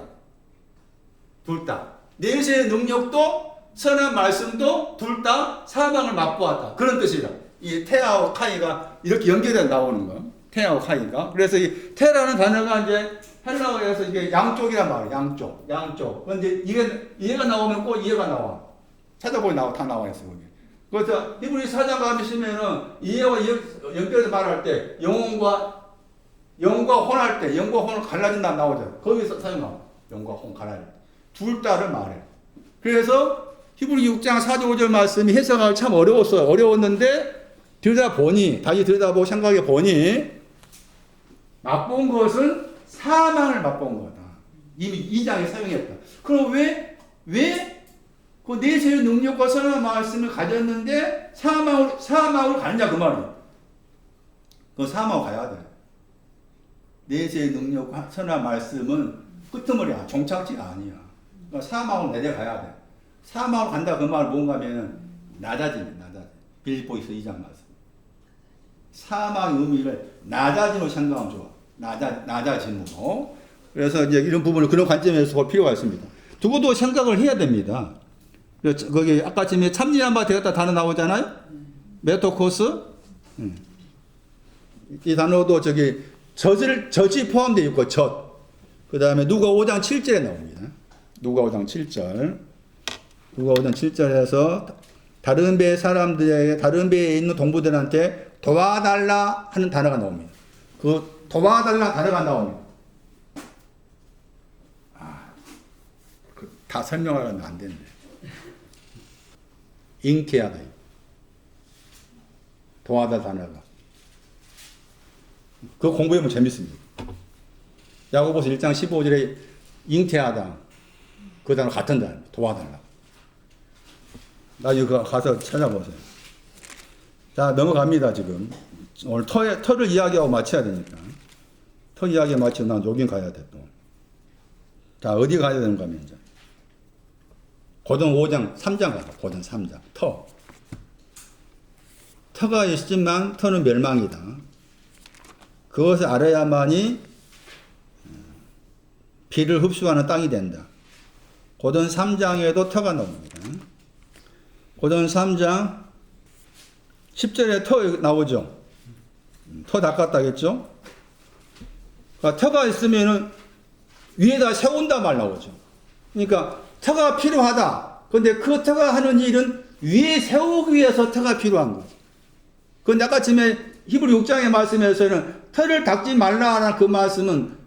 둘 다. 내세의 능력도 선한 말씀도 둘 다 사망을 맛보았다. 그런 뜻이다. 이 테라와 카이가 이렇게 연결해 나오는 거야. 테라와 카이가. 그래서 이 테라는 단어가 이제 헬라어에서 이게 양쪽이란 말이야. 양쪽. 그런데 이해가 나오면 꼭 이해가 나와. 찾아보면 다 나와 있어, 거기. 그래서 히브리 사장 가시면은 이해와 연결해서 말할 때 영과 혼할 때 영과 혼을 갈라진다 나오죠. 거기서 사용하고 영과 혼 갈라질 때. 둘 다를 말해. 그래서 히브리 6장 4절 5절 말씀이 해석하기 참 어려웠어요. 어려웠는데 다시 들여다보고 생각해 보니 맛본 것은 사망을 맛본 거다. 이미 2장에 사용했다. 그럼 왜 그 내세의 능력과 선한 말씀을 가졌는데 사망을 가느냐 그 말이에요. 그 사망을 가야 돼. 내세의 능력과 선한 말씀은 끄트머리야. 종착지가 아니야. 그러니까 사망을 내려가야 돼. 사망을 간다 그 말 뭔가 하면 낮아짐이야. 빌립보서 2장 말씀. 사망의 의미를 낮아짐으로 생각하면 좋아. 낮아짐으로. 그래서 이제 이런 부분을 그런 관점에서 볼 필요가 있습니다. 두고도 생각을 해야 됩니다. 거기 아까 지금 참여한 바 되었다 단어 나오잖아요. 메토코스. 이 단어도 젖이 포함되어 있고 젖. 그 다음에 누가 5장 7절에 나옵니다. 누가 5장 7절에서 다른 배 사람들에게 다른 배에 있는 동부들한테 도와달라 하는 단어가 나옵니다. 그 도와달라 단어가 나옵니다. 다 설명하려면 안 되는데. 잉태하다. 도와달라 단어가. 그거 공부해보면 재밌습니다. 야고보서 1장 15절에 잉태하다. 그 단어 같은 단어. 도와달라. 나중에 그거 가서 찾아보세요. 자, 넘어갑니다, 지금. 오늘 터를 이야기하고 마쳐야 되니까. 터 이야기 마치고 난 여긴 가야 돼, 또. 자, 어디 가야 되는가 하면 이제. 고전 5장, 3장 가자. 고전 3장. 터가 있지만 터는 멸망이다. 그것을 알아야만이 비를 흡수하는 땅이 된다. 고전 3장에도 터가 나옵니다. 고전 3장 10절에 터 나오죠. 터 닦았다겠죠? 그러니까 터가 있으면은 위에다 세운다 말 나오죠. 그러니까 터가 필요하다. 그런데 그 터가 하는 일은 위에 세우기 위해서 터가 필요한 거죠. 그런데 아까 전에 히브리 6장의 말씀에서는 터를 닦지 말라 하는 그 말씀은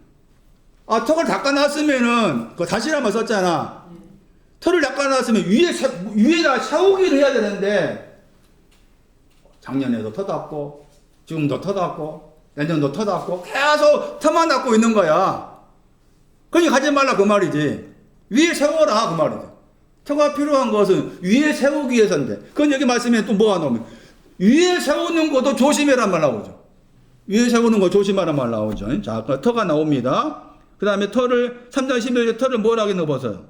턱을 닦아놨으면은 그 다시 한번 썼잖아. 털을 닦아놨으면 위에다 샤워기를 해야 되는데 작년에도 터 닦고 지금도 터 닦고 내년도 터 닦고 계속 터만 닦고 있는 거야. 그러니까 하지 말라 그 말이지. 위에 세워라 그 말이지. 터가 필요한 것은 위에 세우기 위해서인데 그건 여기 말씀에 또 뭐가 나오면 위에 세우는 것도 조심해란 말 나오죠. 위에 세우는 거 조심하란 말 나오죠. 자, 터가 나옵니다. 그 다음에 터를 3장 11절 터를 뭐라고 넣어보세요.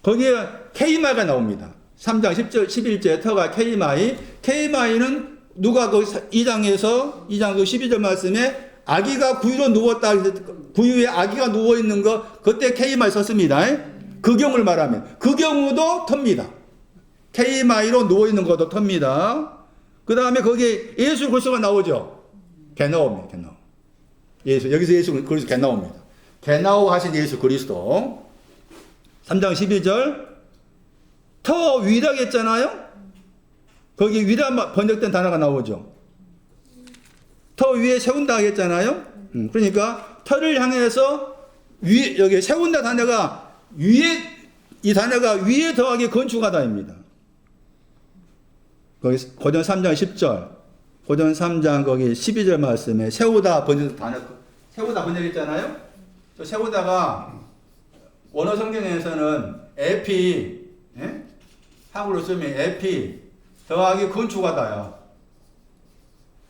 거기에 케이마가 나옵니다. 3장 10절 11절에 터가 케이마이는 누가 그 2장 그 12절 말씀에 아기가 구유로 누웠다. 구유에 아기가 누워있는 거 그때 케이마이 썼습니다. 그 경우를 말하면 그 경우도 터입니다. 케이마이로 누워있는 것도 터입니다. 그 다음에 거기에 예수 그리스도가 나오죠. 개나옵니다. 개나옵. 여기서 예수 그리스도 개나옵니다. 대나오하신 예수 그리스도. 3장 12절 터 위라고 했잖아요. 거기 위라 번역된 단어가 나오죠. 터 위에 세운다 하겠잖아요. 그러니까 터를 향해서 위, 여기 세운다 단어가 위에, 이 단어가 위에 더하기 건축하다입니다. 거기 고전 3장 10절, 고전 3장 거기 12절 말씀에 세우다 번역 단어, 세우다 번역했잖아요. 저 세우다가 원어 성경에서는 에피, 예? 한국으로 쓰면 에피 더하기 건축하다야.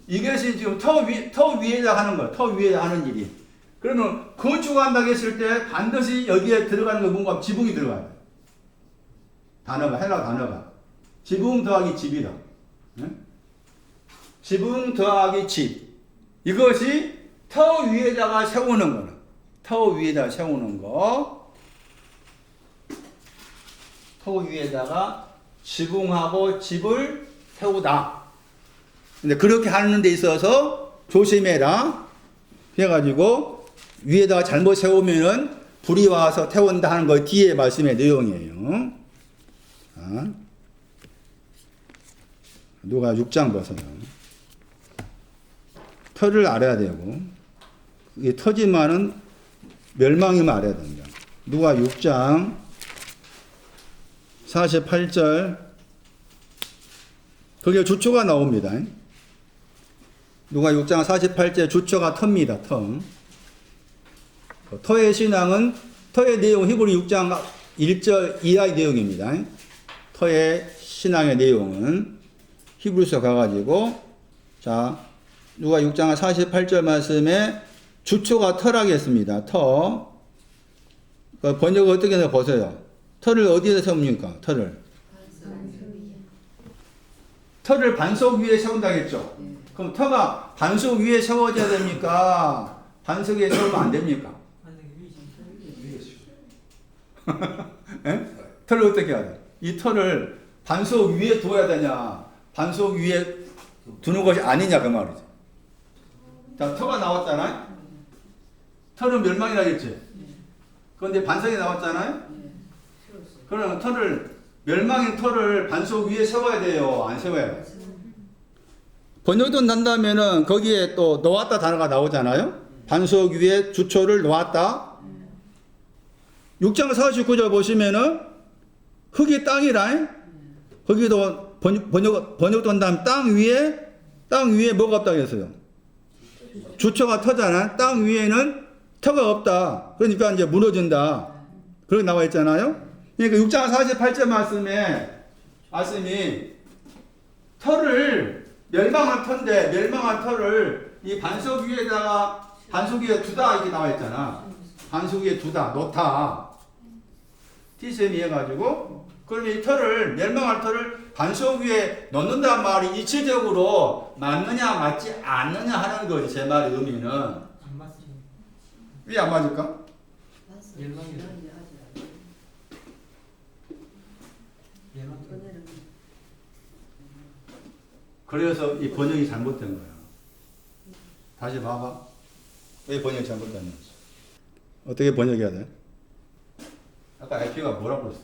이것이 지금 터 위에다 하는 거야. 터 위에다 하는 일이. 그러면 건축한다고 했을 때 반드시 여기에 들어가는 거 뭔가 지붕이 들어가야 돼. 단어가, 헬라 단어가. 지붕 더하기 집이다. 네? 지붕 더하기 집. 이것이 터 위에다가 세우는 거는. 터 위에다가 세우는 거. 터 위에다가 지붕하고 집을 세우다. 근데 그렇게 하는 데 있어서 조심해라. 해가지고 위에다가 잘못 세우면은 불이 와서 태운다 하는 거 뒤에 말씀의 내용이에요. 자, 누가 6장 보세요. 터를 알아야 되고 이게 터지만은 멸망이면 알아야 됩니다. 누가 6장 48절 거기에 주초가 나옵니다. 누가 6장 48절 주초가 터입니다. 터. 터의 신앙은 터의 내용 히브리 6장 1절 이하의 내용입니다. 터의 신앙의 내용은 히브리서 가가지고 자 누가 6장 48절 말씀에 주초가 터라겠습니다. 터. 그 번역을 어떻게 해서 보세요. 터를 어디에서 세웁니까? 터를 반석 위에 세운다겠죠. 그럼 터가 반석 위에 세워져야 됩니까? 반석 위에 세우면 안 됩니까? 터를 어떻게 해야 돼? 이 터를 반석 위에 두어야 되냐? 반석 위에 두는 것이 아니냐 그 말이죠. 자, 터가 나왔잖아요. 터는 멸망이라 했지. 그런데 반석이 나왔잖아요. 그러면 터를 멸망인 터를 반석 위에 세워야 돼요? 안 세워야 돼요? 번역도 난다면은 거기에 또 놓았다 단어가 나오잖아요. 반석 위에 주초를 놓았다. 6장 49절 보시면은 흙이 땅이라. 거기도 번역도 한다면 땅 위에 뭐가 없다고 했어요? 주초가 터잖아. 땅 위에는 터가 없다. 그러니까 이제 무너진다. 그렇게 나와 있잖아요. 그러니까 6장 48절 말씀이 터를 멸망한 터인데 멸망한 터를 이 반석 위에다가 반석 위에 두다 이렇게 나와 있잖아. 반석 위에 두다 놓다. 티셈이 해가지고 그러면 이 터를 멸망한 터를 반석 위에 넣는단 말이 이치적으로 맞느냐 맞지 않느냐 하는 거지. 제 말의 의미는 안 맞지. 왜 안 맞을까? 그래서 이 번역이 잘못된 거야. 다시 봐봐. 왜 번역이 잘못됐는지. 어떻게 번역해야 돼? 아까 IP가 뭐라고 했어?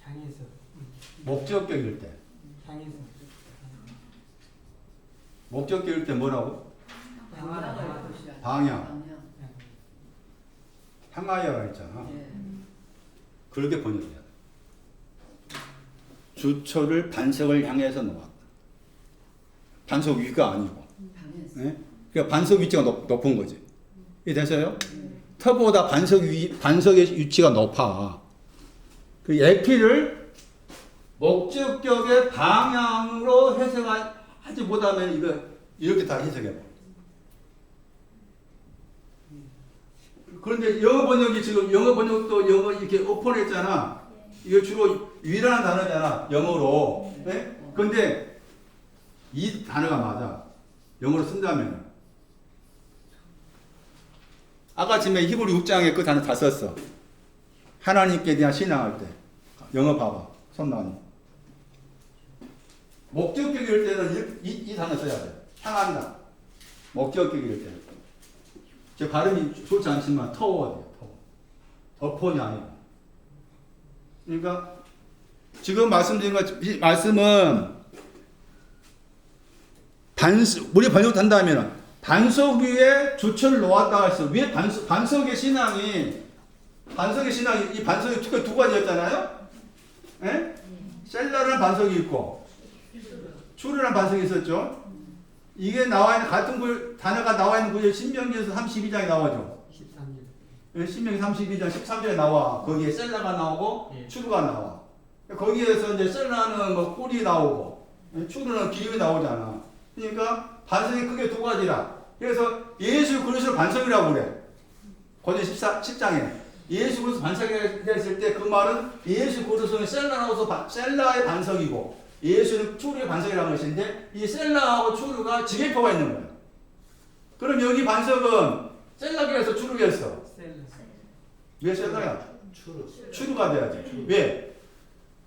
향해서. 목적격일 때. 향해서. 목적격일 때 뭐라고? 방향. 향하여가 있잖아. 그렇게 번역해야 돼. 주초를 반석을 향해서 놓았다. 반석 위가 아니고. 네? 그러니까 반석 위치가 높은 거지. 이해 되세요? 터보다 반석의 위치가 높아. 그 에피를 목적격의 방향으로 해석하지 못하면 이거 이렇게 다 해석해 봐. 그런데 영어 번역이 지금 영어 번역도 영어 이렇게 오픈했잖아. 이거 주로 위라는 단어잖아. 영어로. 네? 근데 이 단어가 맞아. 영어로 쓴다면. 아까 지금 히브리 6장에 그 단어 다 썼어. 하나님께 대한 신앙할 때. 영어 봐봐. 손 나오니. 목적격일 때는 이 단어 써야 돼. 향한다. 목적격일 때. 제 발음이 좋지 않지만 터워야 돼요. 덮폰이 아니고. 그러니까 지금 말씀드린 말씀은 우리 번역한다면 반석 위에 주철을 놓았다 했어. 왜 반석의 신앙이 이 반석이 특히 두 가지였잖아요. 예? 셀라라는 반석이 있고 추르라는 반석이 있었죠. 이게 나와 있는 같은 단어가 나와 있는 구절 신명기에서 32장에 나오죠. 13절. 신명기 32장 13절에 나와. 거기에 셀라가 나오고 추르가 나와. 거기에서 이제 셀라는 뭐 꿀이 나오고 추르는 기름이 나오잖아. 그러니까 반석이 크게 두 가지라. 그래서 예수 그리스도를 반석이라고 그래. 고전 10장에 예수 그리스도 반석이 됐을 때 그 말은 예수 그리스도는 셀라로서 셀라의 반석이고 예수는 추루의 반석이라는 것인데 이 셀라하고 추루가 지계표가 있는 거예요. 그럼 여기 반석은 셀라교에서 추루교였어. 왜 셀라야? 추루가 돼야지. 왜?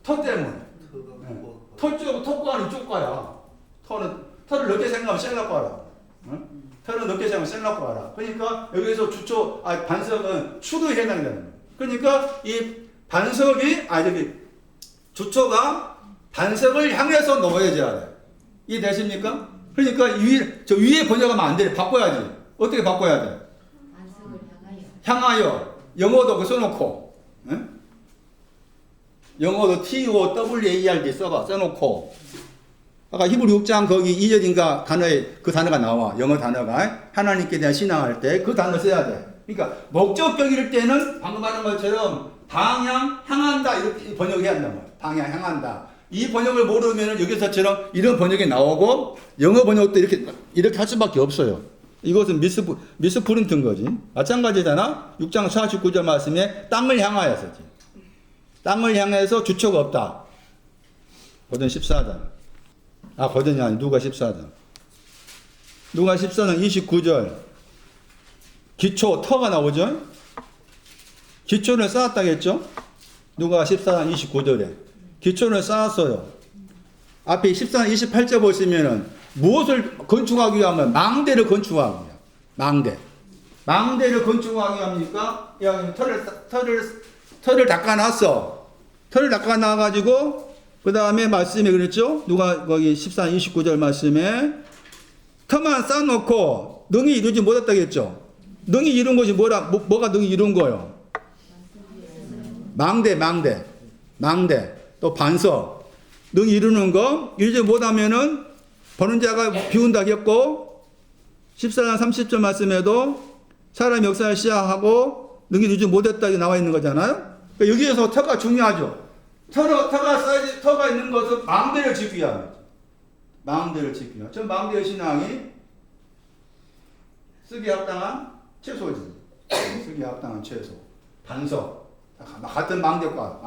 터 때문에. 턱과는 이쪽 과야. 터를 넓게 생각하면 셀라 과라. 터를 넓게 생각하면 셀라 과라. 그러니까 여기서 반석은 추루에 해당되는 거예요. 그러니까 이 반석이 주초가 반석을 향해서 놓여져야 돼. 이해되십니까? 그러니까 저 위에 번역하면 안 돼. 바꿔야지. 어떻게 바꿔야 돼? 반석을 향하여. 영어도 그 써놓고. 응? 영어도 TOWARD 써놓고. 아까 히브리 6장 거기 2절인가 단어에 그 단어가 나와. 영어 단어가. 하나님께 대한 신앙할 때 그 단어 써야 돼. 그러니까 목적격일 때는 방금 말한 것처럼 방향 향한다 이렇게 번역해야 한단 말이야. 방향 향한다. 이 번역을 모르면 여기서처럼 이런 번역이 나오고 영어 번역도 이렇게 할 수밖에 없어요. 이것은 미스프린트인 거지. 마찬가지잖아. 6장 49절 말씀에 땅을 향하여서지. 땅을 향해서 주초가 없다. 고전 14장. 고전이 아니 누가 14장. 누가 14장 29절. 기초 터가 나오죠. 기초를 쌓았다겠죠. 누가 14장 29절에 기초를 쌓았어요. 앞에 14장 28절 보시면은 무엇을 건축하기 위하면 망대를 건축하기 위함. 망대를 건축하기 위함이니까 터를 닦아놨어. 터를 닦아놔가지고 그 다음에 말씀에 그랬죠. 누가 거기 14장 29절 말씀에 터만 쌓아놓고 능히 이루지 못했다겠죠. 능히 이룬 것이 뭐가 능히 이룬 거예요? 망대. 또 반석. 능히 이루는 거. 이루지 못하면은 보는 자가 비운다겠고 14장 30절 말씀에도 사람의 역사를 시작하고 능히 이루지 못했다 나와 있는 거잖아요. 그러니까 여기에서 터가 중요하죠. 터가 있는 것은 망대를 짓기 위함이죠. 망대를 짓기 위함. 저 망대의 신앙이 쓰기 합당한 채소지. 쓰기 합당한 채소. 반석. 같은 망대과.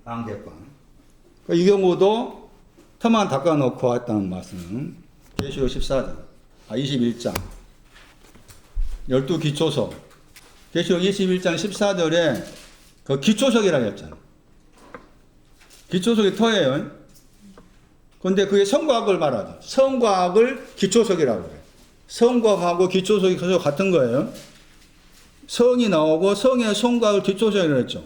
그러니까 이 경우도 터만 닦아놓고 했다는 말씀은 계시록 14장, 21장. 12기초석. 계시록 21장 14절에 그 기초석이라고 했잖아. 기초석이 터예요. 근데 그게 성과학을 말하죠. 성과학을 기초석이라고 그래. 성과학하고 기초석이 같은 거예요. 성이 나오고 성의 성과학을 기초석이라고 했죠.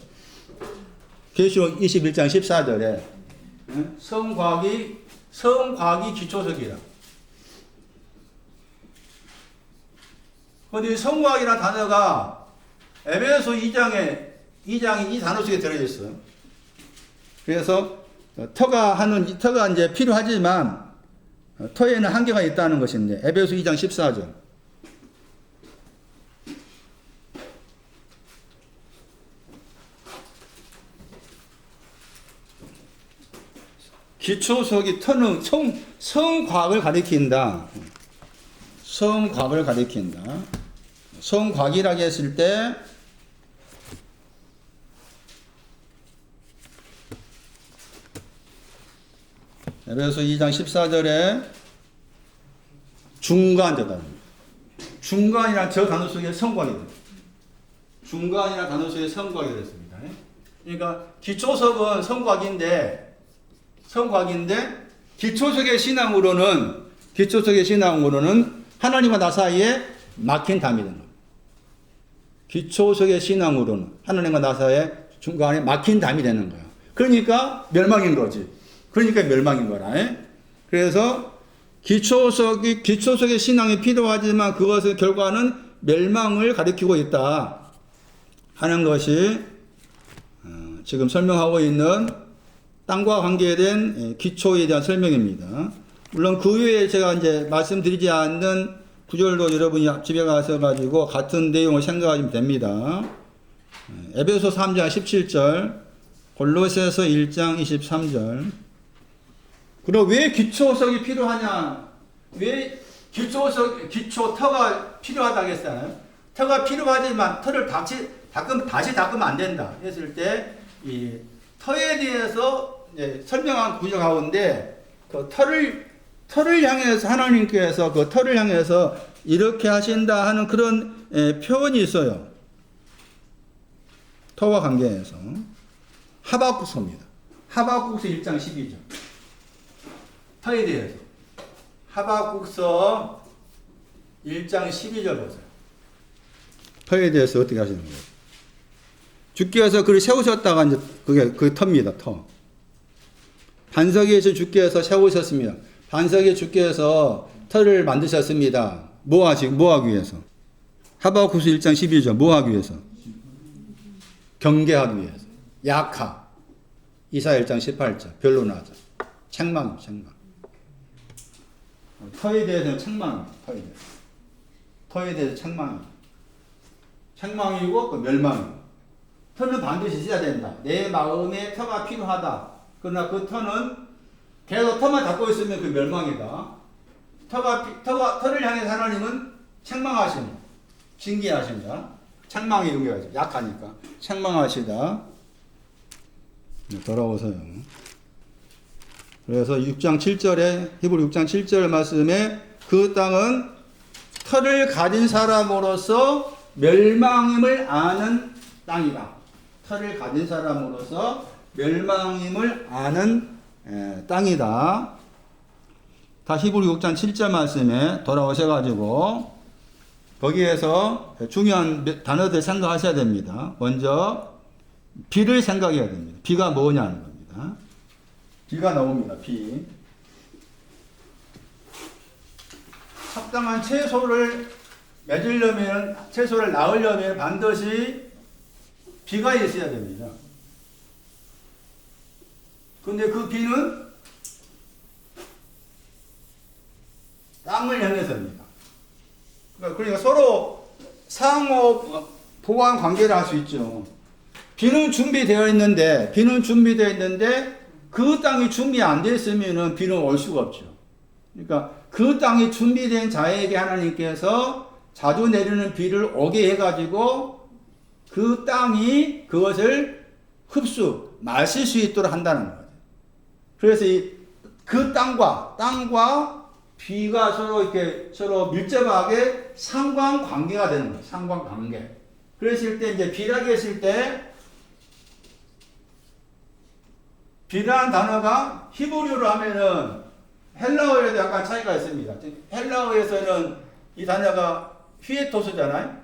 계시록 21장 14절에 성과학이 기초석이라. 근데 성과학이라는 단어가 에베소 2장이 이 단어 속에 들어져 있어요. 그래서 터가 이제 필요하지만 터에는 한계가 있다는 것인데 에베소 2장 14절. 기초석이 터는 성과학을 가리킨다. 성과학을 가리킨다. 성과학이라고 했을 때 에베소 2장 14절에 중간자다. 중간이라는 저 단어 속에 성과학이 됩니다. 중간이라는 단어 속에 성과학이 됐습니다. 그러니까 기초석은 성과학인데 기초석의 신앙으로는 하나님과 나 사이에 막힌 담이 되는 겁니다. 기초석의 신앙으로는 하나님과 나 사이에 중간에 막힌 담이 되는 거예요. 그러니까 멸망인 거지. 그러니까 멸망인 거라. 그래서 기초석의 신앙이 필요하지만 그것의 결과는 멸망을 가리키고 있다 하는 것이 지금 설명하고 있는 땅과 관계된 기초에 대한 설명입니다. 물론 그 외에 제가 이제 말씀드리지 않는 구절도 여러분이 집에 가서 가지고 같은 내용을 생각하시면 됩니다. 에베소 3장 17절, 골로새서 1장 23절. 그럼 왜 기초석이 필요하냐? 왜 기초터가 필요하다고 했잖아요. 터가 필요하지만 터를 다시 닦으면 안 된다 했을 때 이 터에 대해서 설명한 구절 가운데 그 터를 향해서 하나님께서 그 터를 향해서 이렇게 하신다 하는 그런 표현이 있어요. 터와 관계해서 하박국서입니다. 하박국서 1장 12절. 터에 대해서 하박국서 1장 12절 보세요. 터에 대해서 어떻게 하시는 거예요? 주께서 그를 세우셨다가 이제 그게 그 터입니다. 터. 반석에서 주께서 세우셨습니다. 반석에 주께서 터를 만드셨습니다. 뭐 하기 위해서? 하박국서 1장 12절 뭐 하기 위해서? 경계하기 위해서. 약하. 이사야 1장 18절 변론하자. 책망. 터에 대해서는 책망입니다. 터에 대해서 책망입니다. 책망이고 그 멸망입니다. 터는 반드시 있어야 된다. 내 마음에 터가 필요하다. 그러나 그 터는 계속 터만 잡고 있으면 그 멸망이다. 터를 향해서 하나님은 책망하십니다. 징계하십니다. 책망이 용이하죠. 약하니까. 책망하시다. 돌아오세요. 그래서 6장 7절에 히브리 6장 7절 말씀에 그 땅은 터를 가진 사람으로서 멸망임을 아는 땅이다. 터를 가진 사람으로서 멸망임을 아는 땅이다. 다시 히브리 6장 7절 말씀에 돌아오셔가지고 거기에서 중요한 단어들 생각하셔야 됩니다. 먼저 비를 생각해야 됩니다. 비가 뭐냐는 겁니다. 비가 나옵니다. 비. 합당한 채소를 맺으려면, 채소를 낳으려면 반드시 비가 있어야 됩니다. 근데 그 비는 땅을 향해서입니다. 그러니까 서로 상호 보완 관계를 할 수 있죠. 비는 준비되어 있는데 그 땅이 준비 안 되어 있으면 비는 올 수가 없죠. 그러니까 그 땅이 준비된 자에게 하나님께서 자주 내리는 비를 오게 해가지고 그 땅이 그것을 마실 수 있도록 한다는 거예요. 그래서 그 땅과 비가 서로 밀접하게 상관관계가 되는 거예요. 상관관계. 그랬을 때 이제 비라고 했을 때 비라는 단어가 히브리어로 하면은 헬라어에도 약간 차이가 있습니다. 헬라어에서는 이 단어가 휘에토스잖아요.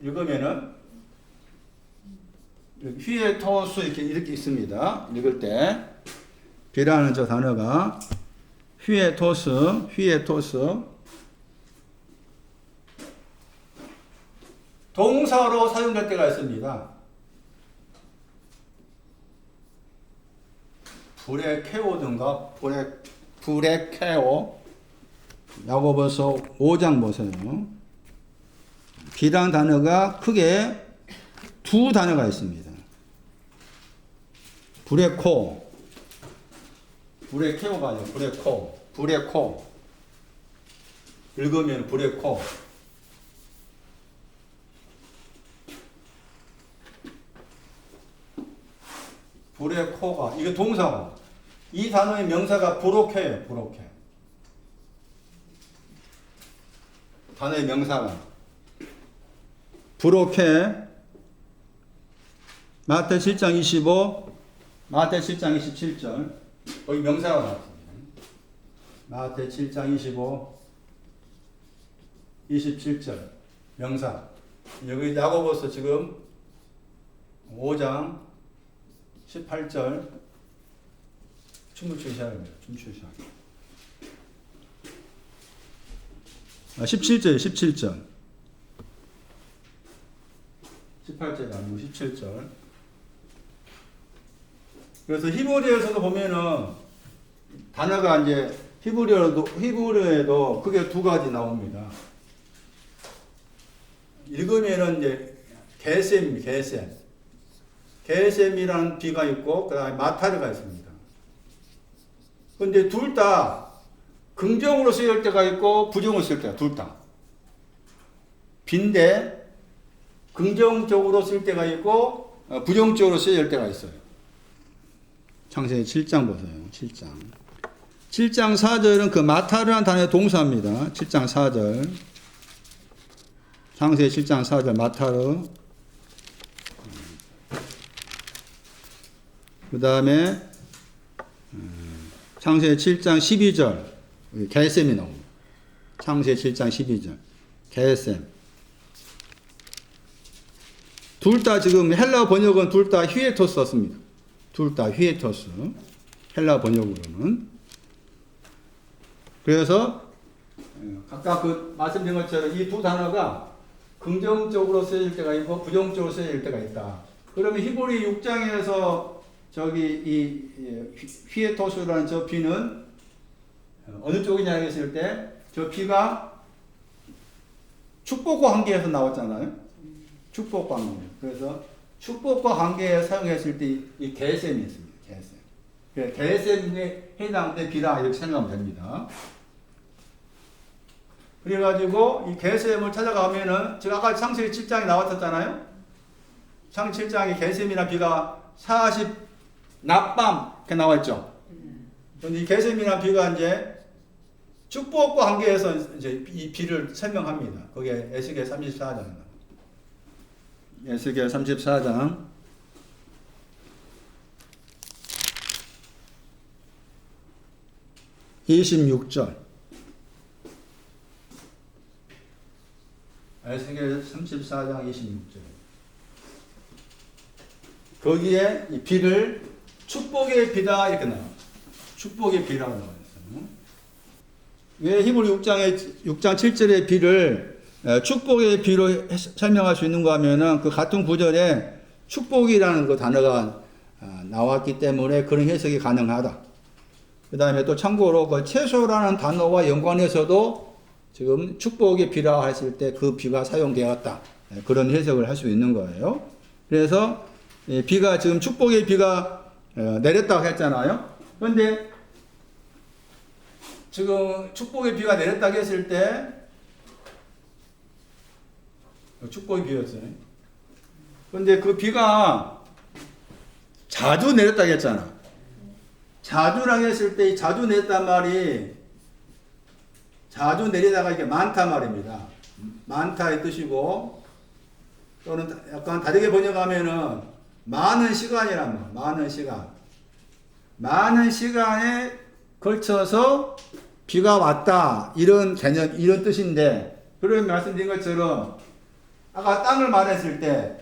읽으면은 휘에토스 이렇게 있습니다. 읽을 때 비라는 저 단어가 휘에토스 동사로 사용될 때가 있습니다. 불에 캐오든가 불에 캐오. 야고보서 5장 보세요. 비라는 단어가 크게 두 단어가 있습니다. 불의 코. 불의 캐오가 아니고 불의 코. 읽으면 불의 코. 불의 코가, 이게 동사가, 이 단어의 명사가 브로케예요, 브로케. 단어의 명사가. 브로케, 마태 7장 25, 마태 7장 27절, 거기 명사가 나왔습니다. 마태 7장 25, 27절 명사. 여기 야고보서 지금 5장 18절 춤을 추기 시작합니다. 춤추기 시작. 17절 17절 18절이 아니고 17절. 그래서 히브리어에서도 보면은 단어가 이제 히브리어에도 크게 두 가지 나옵니다. 읽으면은 이제 게셈입니다. 게셈. 게셈이라는 비가 있고 그다음에 마타르가 있습니다. 근데 둘 다 긍정으로 쓰일 때가 있고 부정으로 쓰일 때가 둘 다. 빈데 긍정적으로 쓸 때가 있고 부정적으로 쓰일 때가 있어요. 창세기 7장 보세요. 7장. 7장 4절은 그 마타르라는 단어의 동사입니다. 7장 4절. 창세기 7장 4절 마타르. 그 다음에 창세기 7장 12절 게셈이 나옵니다. 창세기 7장 12절 게셈. 둘 다 지금 헬라 번역은 둘 다 휴에토스 썼습니다. 둘 다 휴에토스. 헬라 번역으로는. 그래서 각각 그 말씀드린 것처럼 이 두 단어가 긍정적으로 쓰일 때가 있고 부정적으로 쓰일 때가 있다. 그러면 히브리 6장에서 저기 이 휴에토스라는 저 비는 어느 쪽이냐 했을 때 저 비가 축복과 관계에서 나왔잖아요. 축복과 관계. 그래서 축복과 관계에 사용했을 때 이 게셈이 있습니다. 게셈. 게셈에 해당된 비라 이렇게 생각하면 됩니다. 그래가지고 이 게셈을 찾아가면은 제가 아까 창세기 7장에 나왔었잖아요. 창세기 7장에 게셈이나 비가 40 낮밤 이렇게 나와있죠. 그런데 이 게셈이나 비가 이제 축복과 관계에서 이제 이 비를 설명합니다. 거기에 에스겔 34장. 에스겔 34장 26절. 에스겔 34장 26절. 거기에 이 비를 축복의 비다 이렇게 나와요. 축복의 비라고 나와요. 왜 히브리 6장 7절의 비를 축복의 비로 설명할 수 있는가 하면은 그 같은 구절에 축복이라는 그 단어가 나왔기 때문에 그런 해석이 가능하다. 그 다음에 또 참고로 그 채소라는 단어와 연관해서도 지금 축복의 비라 했을 때 그 비가 사용되었다. 그런 해석을 할 수 있는 거예요. 그래서 비가 지금 축복의 비가 내렸다고 했잖아요. 그런데 지금 축복의 비가 내렸다고 했을 때 축복의 비였어요. 그런데 그 비가 자주 내렸다고 했잖아. 자주라고 했을 때 자주 내렸단 말이 자주 내리다가 이게 많다 말입니다. 많다의 뜻이고 또는 약간 다르게 번역하면은 많은 시간이란 말. 많은 시간. 많은 시간에 걸쳐서 비가 왔다. 이런 개념, 이런 뜻인데 그런 말씀드린 것처럼 아까 땅을 말했을 때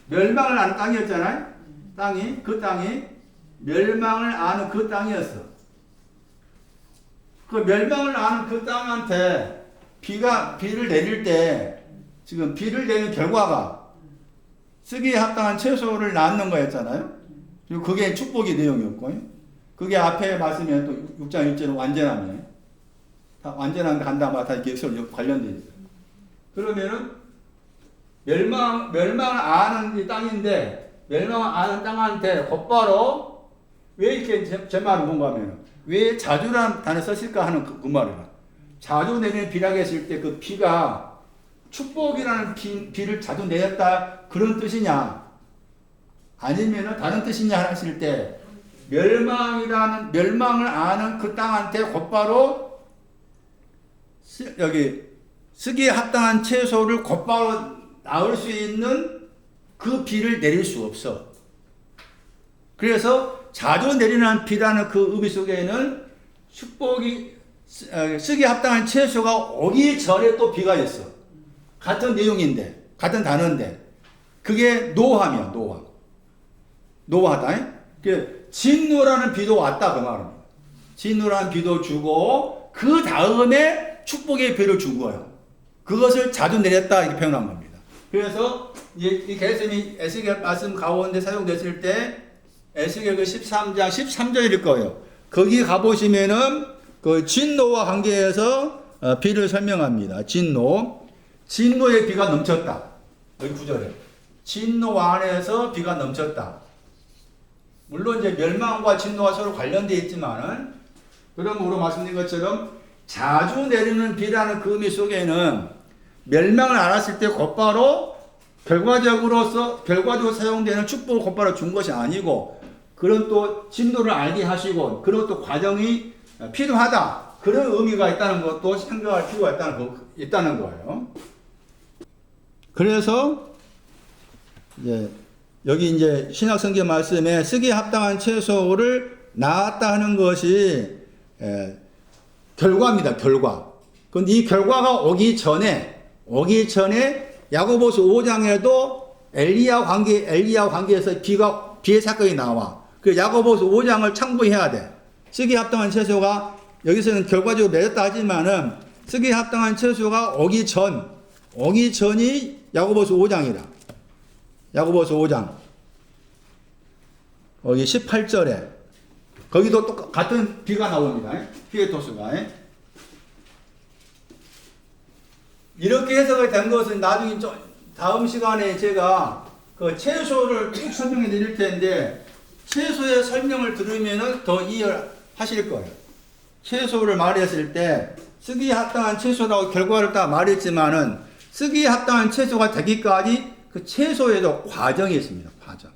멸망을 하는 땅이었잖아요. 땅이 그 땅이 멸망을 아는 그 땅이었어. 그 멸망을 아는 그 땅한테 비를 내릴 때 지금 비를 내는 결과가 쓰기에 합당한 채소를 낳는 거였잖아요. 그리고 그게 축복의 내용이었고 그게 앞에 말씀에 또 6장 1절은 완전함이에요. 다 완전한 간다마 다 이렇게 관련되어 있어요. 그러면은 멸망을 아는 이 땅인데 멸망을 아는 땅한테 곧바로 왜 이렇게 제 말은 뭔가 하면 왜 자주라는 단어 썼을까 하는 그 말이에요. 자주 내리는 비라고 했을 때 그 비가 축복이라는 비를 자주 내렸다 그런 뜻이냐 아니면은 다른 뜻이냐 했을 때 멸망을 아는 그 땅한테 곧바로 여기 쓰기에 합당한 채소를 곧바로 낳을 수 있는 그 비를 내릴 수 없어. 그래서 자주 내리는 비라는 그 의미 속에는 축복이 쓰기에 합당한 채소가 오기 전에 또 비가 있어. 같은 내용인데, 같은 단어인데, 그게 노함이야, 노함. 노하다. 진노라는 비도 왔다, 그 말입니다. 진노라는 비도 주고, 그 다음에 축복의 비를 준 거예요. 그것을 자주 내렸다, 이렇게 표현한 겁니다. 그래서, 이 개sem이 에스겔 말씀 가운데 사용됐을 때, 에스겔 그 13장 13절일 거예요. 거기 가보시면은, 그 진노와 관계해서 비를 설명합니다. 진노의 비가 넘쳤다. 여기 9절에. 진노 안에서 비가 넘쳤다. 물론 이제 멸망과 진노가 서로 관련되어 있지만은, 그러므로 말씀드린 것처럼 자주 내리는 비라는 그 의미 속에는 멸망을 알았을 때 곧바로 결과적으로 사용되는 축복을 곧바로 준 것이 아니고, 그런 또 진노를 알게 하시고, 그런 또 과정이 필요하다. 그런 의미가 있다는 것도 생각할 필요가 있다는 거예요. 그래서, 여기 이제 신약성경 말씀에 쓰기에 합당한 채소를 낳았다 하는 것이 결과입니다. 결과. 그런데 이 결과가 오기 전에 야고보서 5장에도 엘리야 관계에서 비의 사건이 나와. 그 야고보서 5장을 참고해야 돼. 쓰기에 합당한 채소가 여기서는 결과적으로 맺었다 하지만은 쓰기에 합당한 채소가 오기 전이 야고보서 5장이다. 야고보서 5장 거기 18절에 거기도 같은 비가 나옵니다. 피에토스가 이렇게 해석이 된 것은 나중에 다음 시간에 제가 그 채소를 쭉 설명해 드릴 텐데, 채소의 설명을 들으면은 더 이해하실 거예요. 채소를 말했을 때 쓰기에 합당한 채소라고 결과를 다 말했지만은, 쓰기에 합당한 채소가 되기까지 그 채소에도 과정이 있습니다. 과정.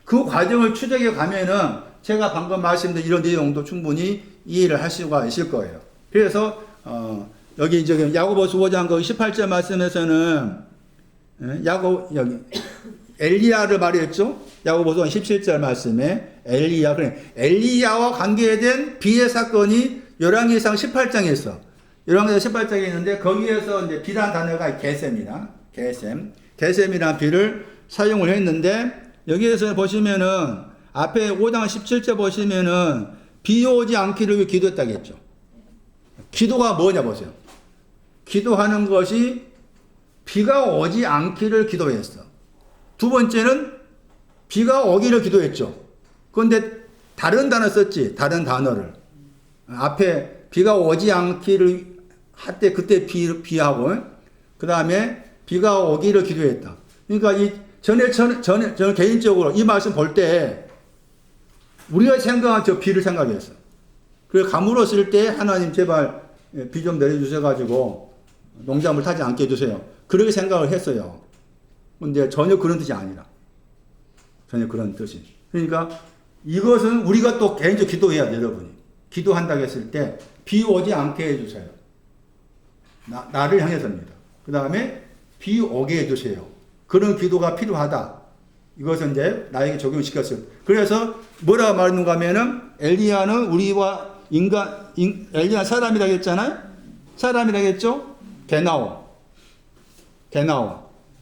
그 과정을 추적해 가면은 제가 방금 말씀드린 이런 내용도 충분히 이해를 할 수가 있을 거예요. 그래서 여기 이제 야고보서 5장 그 18절 말씀에서는 여기 엘리야를 말했죠. 야고보서 17절 말씀에 엘리야와 관계된 비의 사건이 열왕기상 18장에 있어. 열왕기상 18장에 있는데 거기에서 이제 비란 단어가 게셈이다. 게셈이라는 비를 사용을 했는데, 여기에서 보시면은 앞에 5장 17절 보시면은 비 오지 않기를 위해 기도했다겠죠. 기도가 뭐냐 보세요. 기도하는 것이 비가 오지 않기를 기도했어. 두 번째는 비가 오기를 기도했죠. 그런데 다른 단어 썼지. 다른 단어를. 앞에 비가 오지 않기를 할 때 그때 비하고, 그 다음에 비가 오기를 기도했다. 그러니까 저는 개인적으로 이 말씀 볼 때 우리가 생각한 저 비를 생각했어. 그래서 가물어 쓸 때 하나님 제발 비 좀 내려주셔가지고 농작물 타지 않게 해주세요. 그렇게 생각을 했어요. 근데 전혀 그런 뜻이 아니라. 전혀 그런 뜻이. 그러니까 이것은 우리가 또 개인적으로 기도해야 돼요, 여러분이. 기도한다고 했을 때 비 오지 않게 해주세요. 나를 향해서입니다. 그 다음에 비 오게 해주세요. 그런 기도가 필요하다. 이것은 이제 나에게 적용시켰어요. 그래서 뭐라고 말하는가 하면은 엘리야는 우리와 엘리야 사람이라고 했잖아요? 사람이라고 했죠? 게나오.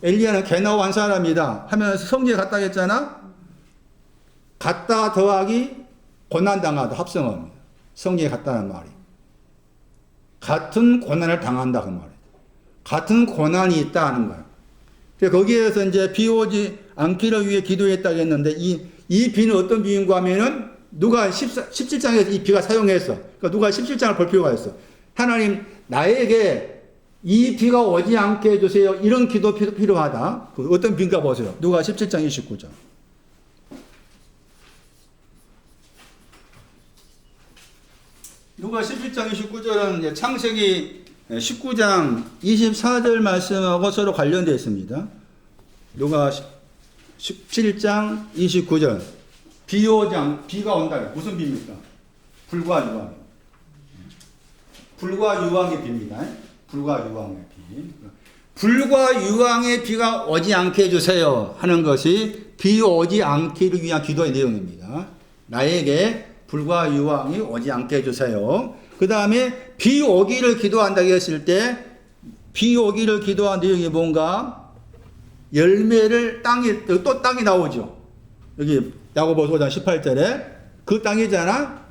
엘리야는 게나오 한 사람이다 하면서 성경에 갔다 했잖아? 갔다 더하기 고난당하다 합성어입니다. 성경에 갔다는 말이. 같은 고난을 당한다 그 말이에요. 같은 고난이 있다 하는 거예요. 거기에서 이제 비 오지 않기를 위해 기도했다고 했는데, 이 비는 어떤 비인가 하면은 누가 17장에서 이 비가 사용했어. 그러니까 누가 17장을 볼 필요가 있어. 하나님, 나에게 이 비가 오지 않게 해주세요. 이런 기도 필요하다. 어떤 비인가 보세요. 누가 17장 29절. 누가 17장 29절은 창세기 19장 24절 말씀하고 서로 관련되어 있습니다. 누가 17장 29절. 비가 온다. 무슨 비입니까? 불과 유황. 불과 유황의 비입니다. 불과 유황의 비. 불과 유황의 비가 오지 않게 해주세요 하는 것이 비 오지 않기를 위한 기도의 내용입니다. 나에게 불과 유황이 오지 않게 해주세요. 그 다음에 비 오기를 기도한다고 했을 때 비 오기를 기도한 내용이 뭔가 열매를 또 땅이 나오죠. 여기 야고보서 5장 18절에 그 땅이잖아.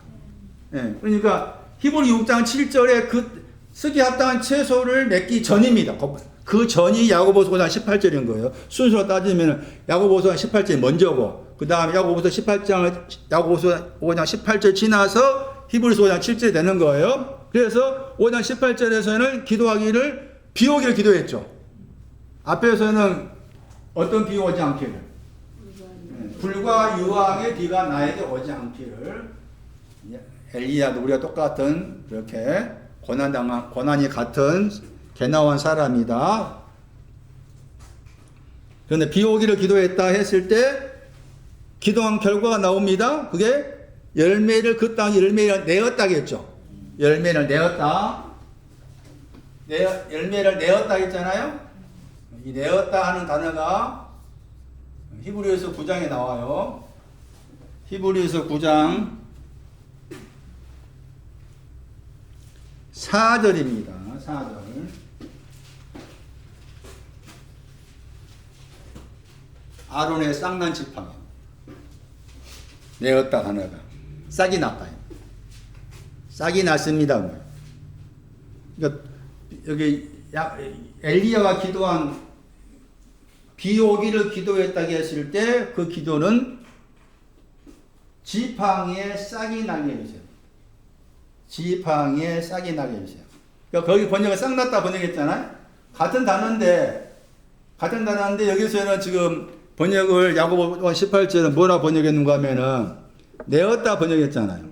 예, 그러니까 히브리 6장 7절에 그 쓰기 합당한 채소를 맺기 전입니다. 그 전이 야고보서 5장 18절인 거예요. 순서로 따지면 야고보서 18절이 먼저고 그 다음에 야고보서 5장 18절 지나서 히브리서 5장 7절이 되는 거예요. 그래서 5장 18절에서는 기도하기를 비 오기를 기도했죠. 앞에서는 어떤 비 오지 않기를 불과 유황의 비가 나에게 오지 않기를. 엘리야도 우리가 똑같은 그렇게 고난이 같은 개나온 사람이다. 그런데 비 오기를 기도했다 했을 때 기도한 결과가 나옵니다. 그게 열매를 그 땅이 열매를 내었다겠죠. 열매를 내었다. 열매를 내었다 했잖아요. 이 내었다 하는 단어가 히브리서 9장에 나와요. 히브리서 9장 4절입니다. 4절. 아론의 쌍난 지팡이. 내었다 단어가. 싹이 났다. 싹이 났습니다. 그러니까 여기 엘리야가 기도한 비 오기를 기도했다고 했을 때 그 기도는 지팡이에 싹이 나게 해주세요. 지팡이에 싹이 나게 해주세요. 그러니까 거기 번역을 싹 났다 번역했잖아요. 같은 단어인데 여기서는 지금 번역을 야고보 18절은 뭐라 번역했는가 하면은 내었다 번역했잖아요.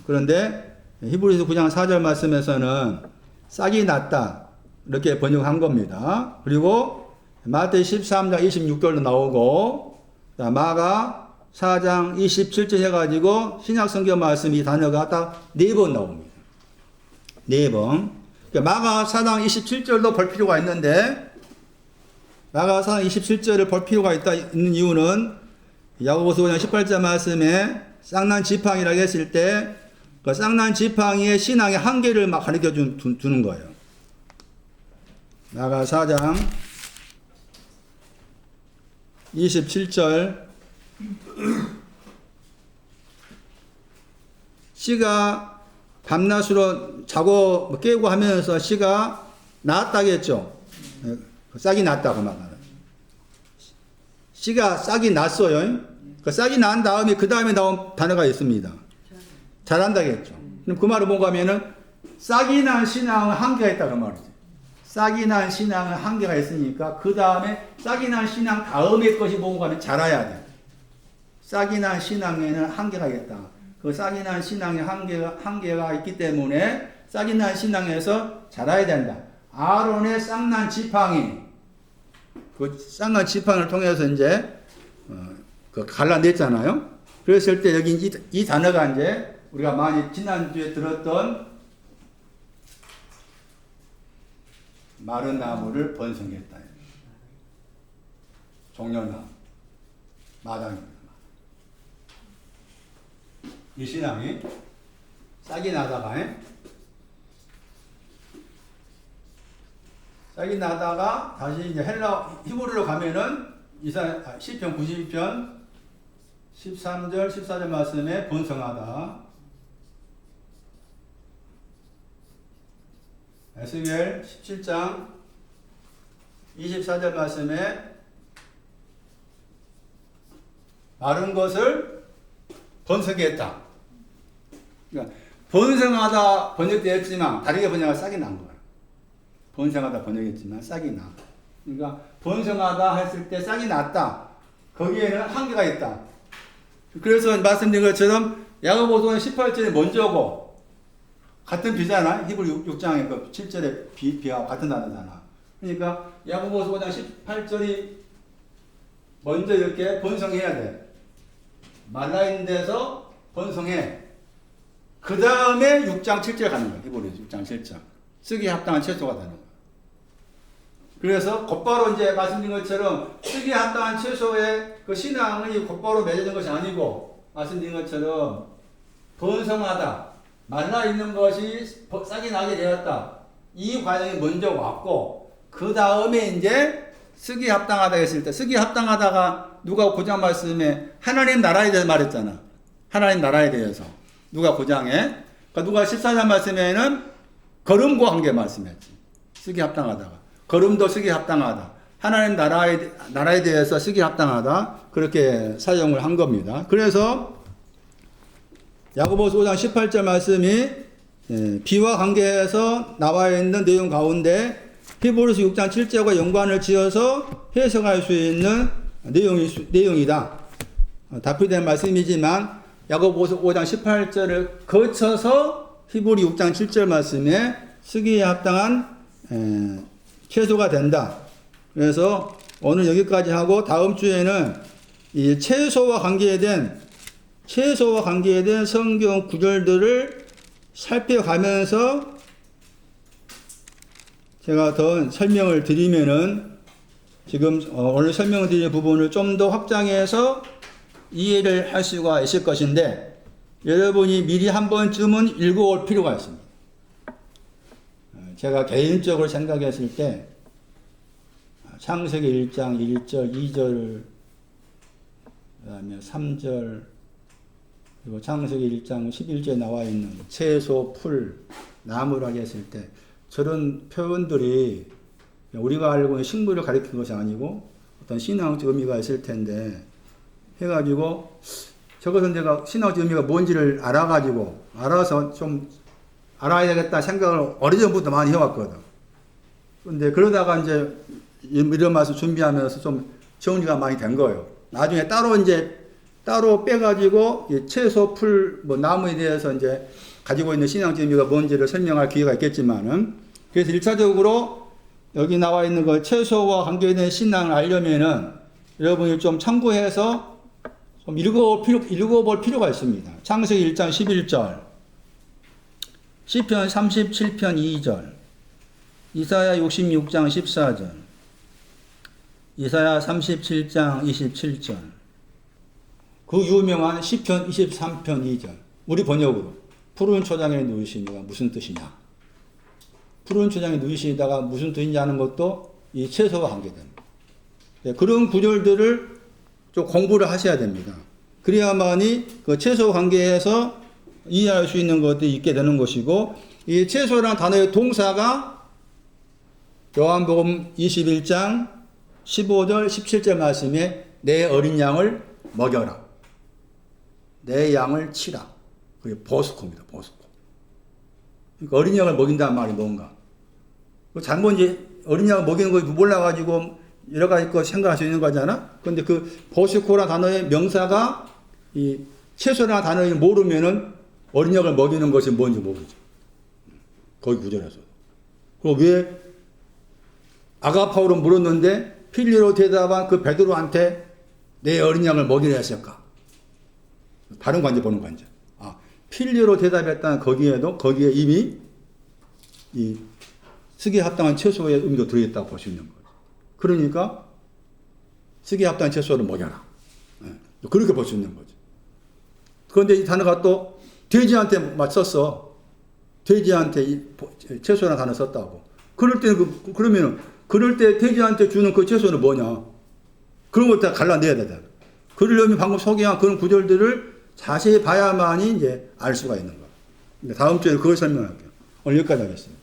그런데 히브리서 9장 4절 말씀에서는 싹이 났다 이렇게 번역한 겁니다. 그리고 마태이 13장 26절도 나오고 마가 4장 27절 해가지고 신약성경 말씀 이 단어가 딱 4번 나옵니다. 4번. 그러니까 마가 4장 27절도 볼 필요가 있는데 마가 4장 27절을 볼 필요가 있는 이유는 야고보서 5장 18절 말씀에 쌍난 지팡이라고 했을 때 그 쌍난 지팡이의 신앙의 한계를 막 가르쳐 주는 거예요. 마가 4장 27절 씨가 밤낮으로 자고 깨고 하면서 씨가 나았다겠죠. 싹이 났다고 말하는. 씨가 싹이 났어요. 그 싹이 난 다음에 그 다음에 나온 단어가 있습니다. 잘한다겠죠. 그럼 그 말은 뭔가 하면은 싹이 난 신앙은 한계가 있다 그 말이죠. 싹이 난 신앙은 한계가 있으니까 그 다음에 싹이 난 신앙 다음의 것이 뭔가 하면 자라야 돼. 싹이 난 신앙에는 한계가 있다. 그 싹이 난 신앙에 한계가 있기 때문에 싹이 난 신앙에서 자라야 된다. 아론의 쌍난 지팡이, 그 쌍난 지팡이를 통해서 이제 그 갈라냈잖아요. 그랬을 때 여기 이 단어가 이제 우리가 많이 지난주에 들었던 마른 나무를 번성했다. 종려나무, 마당입니다. 이 신앙이 싹이 나다가 다시 이제 히브리로 가면은 시편 92편 13절 14절 말씀에 번성하다. 에스겔 17장 24절 말씀에 마른 것을 번성했다. 그러니까 번성하다 번역되었지만 다르게 번역한 싹이 난 거예요. 번성하다 번역했지만 싹이 나. 그러니까 번성하다 했을 때 싹이 났다. 거기에는 한계가 있다. 그래서 말씀드린 것처럼 야고보서 18절이 먼저고 같은 비잖아. 히브리 6장의 그 7절의 비와 같은 단어잖아. 그러니까 야고보서 5장 18절이 먼저 이렇게 번성해야 돼. 말라있는 데서 번성해. 그 다음에 6장 7절 가는 거야. 히브리 6장 7절. 쓰기 합당한 채소가 되는 거야. 그래서 곧바로 이제 말씀드린 것처럼 쓰기에 합당한 채소의 그 신앙이 곧바로 맺어진 것이 아니고 말씀드린 것처럼 번성하다. 말라 있는 것이 싹이 나게 되었다. 이 과정이 먼저 왔고 그 다음에 이제 쓰기 합당하다 했을 때 쓰기 합당하다가 누가 고장 말씀에 하나님 나라에 대해서 말했잖아. 하나님 나라에 대해서 누가 고장해? 그러니까 누가 14장 말씀에는 걸음과 관계 말씀했지. 쓰기 합당하다가 걸음도 쓰기 합당하다. 하나님 나라에 대해서 쓰기 합당하다. 그렇게 사용을 한 겁니다. 그래서 야고보서 5장 18절 말씀이 비와 관계해서 나와 있는 내용 가운데 히브리서 6장 7절과 연관을 지어서 해석할 수 있는 내용이다. 답변된 말씀이지만 야고보서 5장 18절을 거쳐서 히브리 6장 7절 말씀에 쓰기에 합당한 채소가 된다. 그래서 오늘 여기까지 하고 다음 주에는 이 채소와 관계된 성경 구절들을 살펴가면서 제가 더 설명을 드리면은 지금 오늘 설명을 드린 부분을 좀 더 확장해서 이해를 할 수가 있을 것인데 여러분이 미리 한 번쯤은 읽어올 필요가 있습니다. 제가 개인적으로 생각했을 때 창세기 1장 1절, 2절, 그 다음에 3절, 그리고 창세기 1장 11절에 나와 있는 채소, 풀, 나무라고 했을 때 저런 표현들이 우리가 알고 있는 식물을 가리키는 것이 아니고 어떤 신앙적 의미가 있을 텐데 해가지고 저것은 제가 신앙적 의미가 뭔지를 알아서 좀 알아야 되겠다 생각을 오래전부터 많이 해왔거든. 근데 그러다가 이제 이런 말씀 준비하면서 좀 정리가 많이 된 거예요. 나중에 따로 빼가지고 채소, 풀, 뭐 나무에 대해서 이제 가지고 있는 신앙적 의미가 뭔지를 설명할 기회가 있겠지만은 그래서 1차적으로 여기 나와 있는 그 채소와 관계된 신앙을 알려면은 여러분이 좀 참고해서 좀 읽어볼 필요가 있습니다. 창세기 1장 11절, 시편 37편 2절, 이사야 66장 14절, 이사야 37장 27절, 그 유명한 시편 23편 2절, 우리 번역으로 푸른 초장에 누우시니가 무슨 뜻이냐? 푸른 초장에 누우시다가 무슨 뜻이냐는 것도 이 채소와 관계됩니다. 그런 구절들을 좀 공부를 하셔야 됩니다. 그래야만이 그 채소 관계에서 이해할 수 있는 것들이 있게 되는 것이고, 이 채소라는 단어의 동사가 요한복음 21장 15절 17절 말씀에 내 어린 양을 먹여라, 내 양을 치라. 그게 보스코입니다. 보스코. 그러니까 어린 양을 먹인다는 말이 뭔가. 잘못 이제 어린 양을 먹이는 거 몰라가지고 여러 가지 거 생각할 수 있는 거잖아. 근데 그 보스코라는 단어의 명사가 이 채소라는 단어를 모르면은 어린 양을 먹이는 것이 뭔지 모르죠. 거기 구절에서. 그리고 왜 아가파오로 물었는데 필리로 대답한 그 베드로한테 내 어린 양을 먹이려 했을까? 다른 관제 보는 관제. 필리로 대답했다는 거기에 이미 이 쓰기에 합당한 채소의 의미도 들어있다고 볼 수 있는 거예요. 그러니까 쓰기에 합당한 채소를 먹여라. 그렇게 볼 수 있는 거죠. 그런데 이 단어가 또 돼지한테 맞섰어. 돼지한테 이 채소라는 단어 썼다고. 그럴 때 돼지한테 주는 그 채소는 뭐냐? 그런 걸 다 갈라내야 되잖아. 그러려면 방금 소개한 그런 구절들을 자세히 봐야만이 이제 알 수가 있는 거예요. 다음 주에 그걸 설명할게요. 오늘 여기까지 하겠습니다.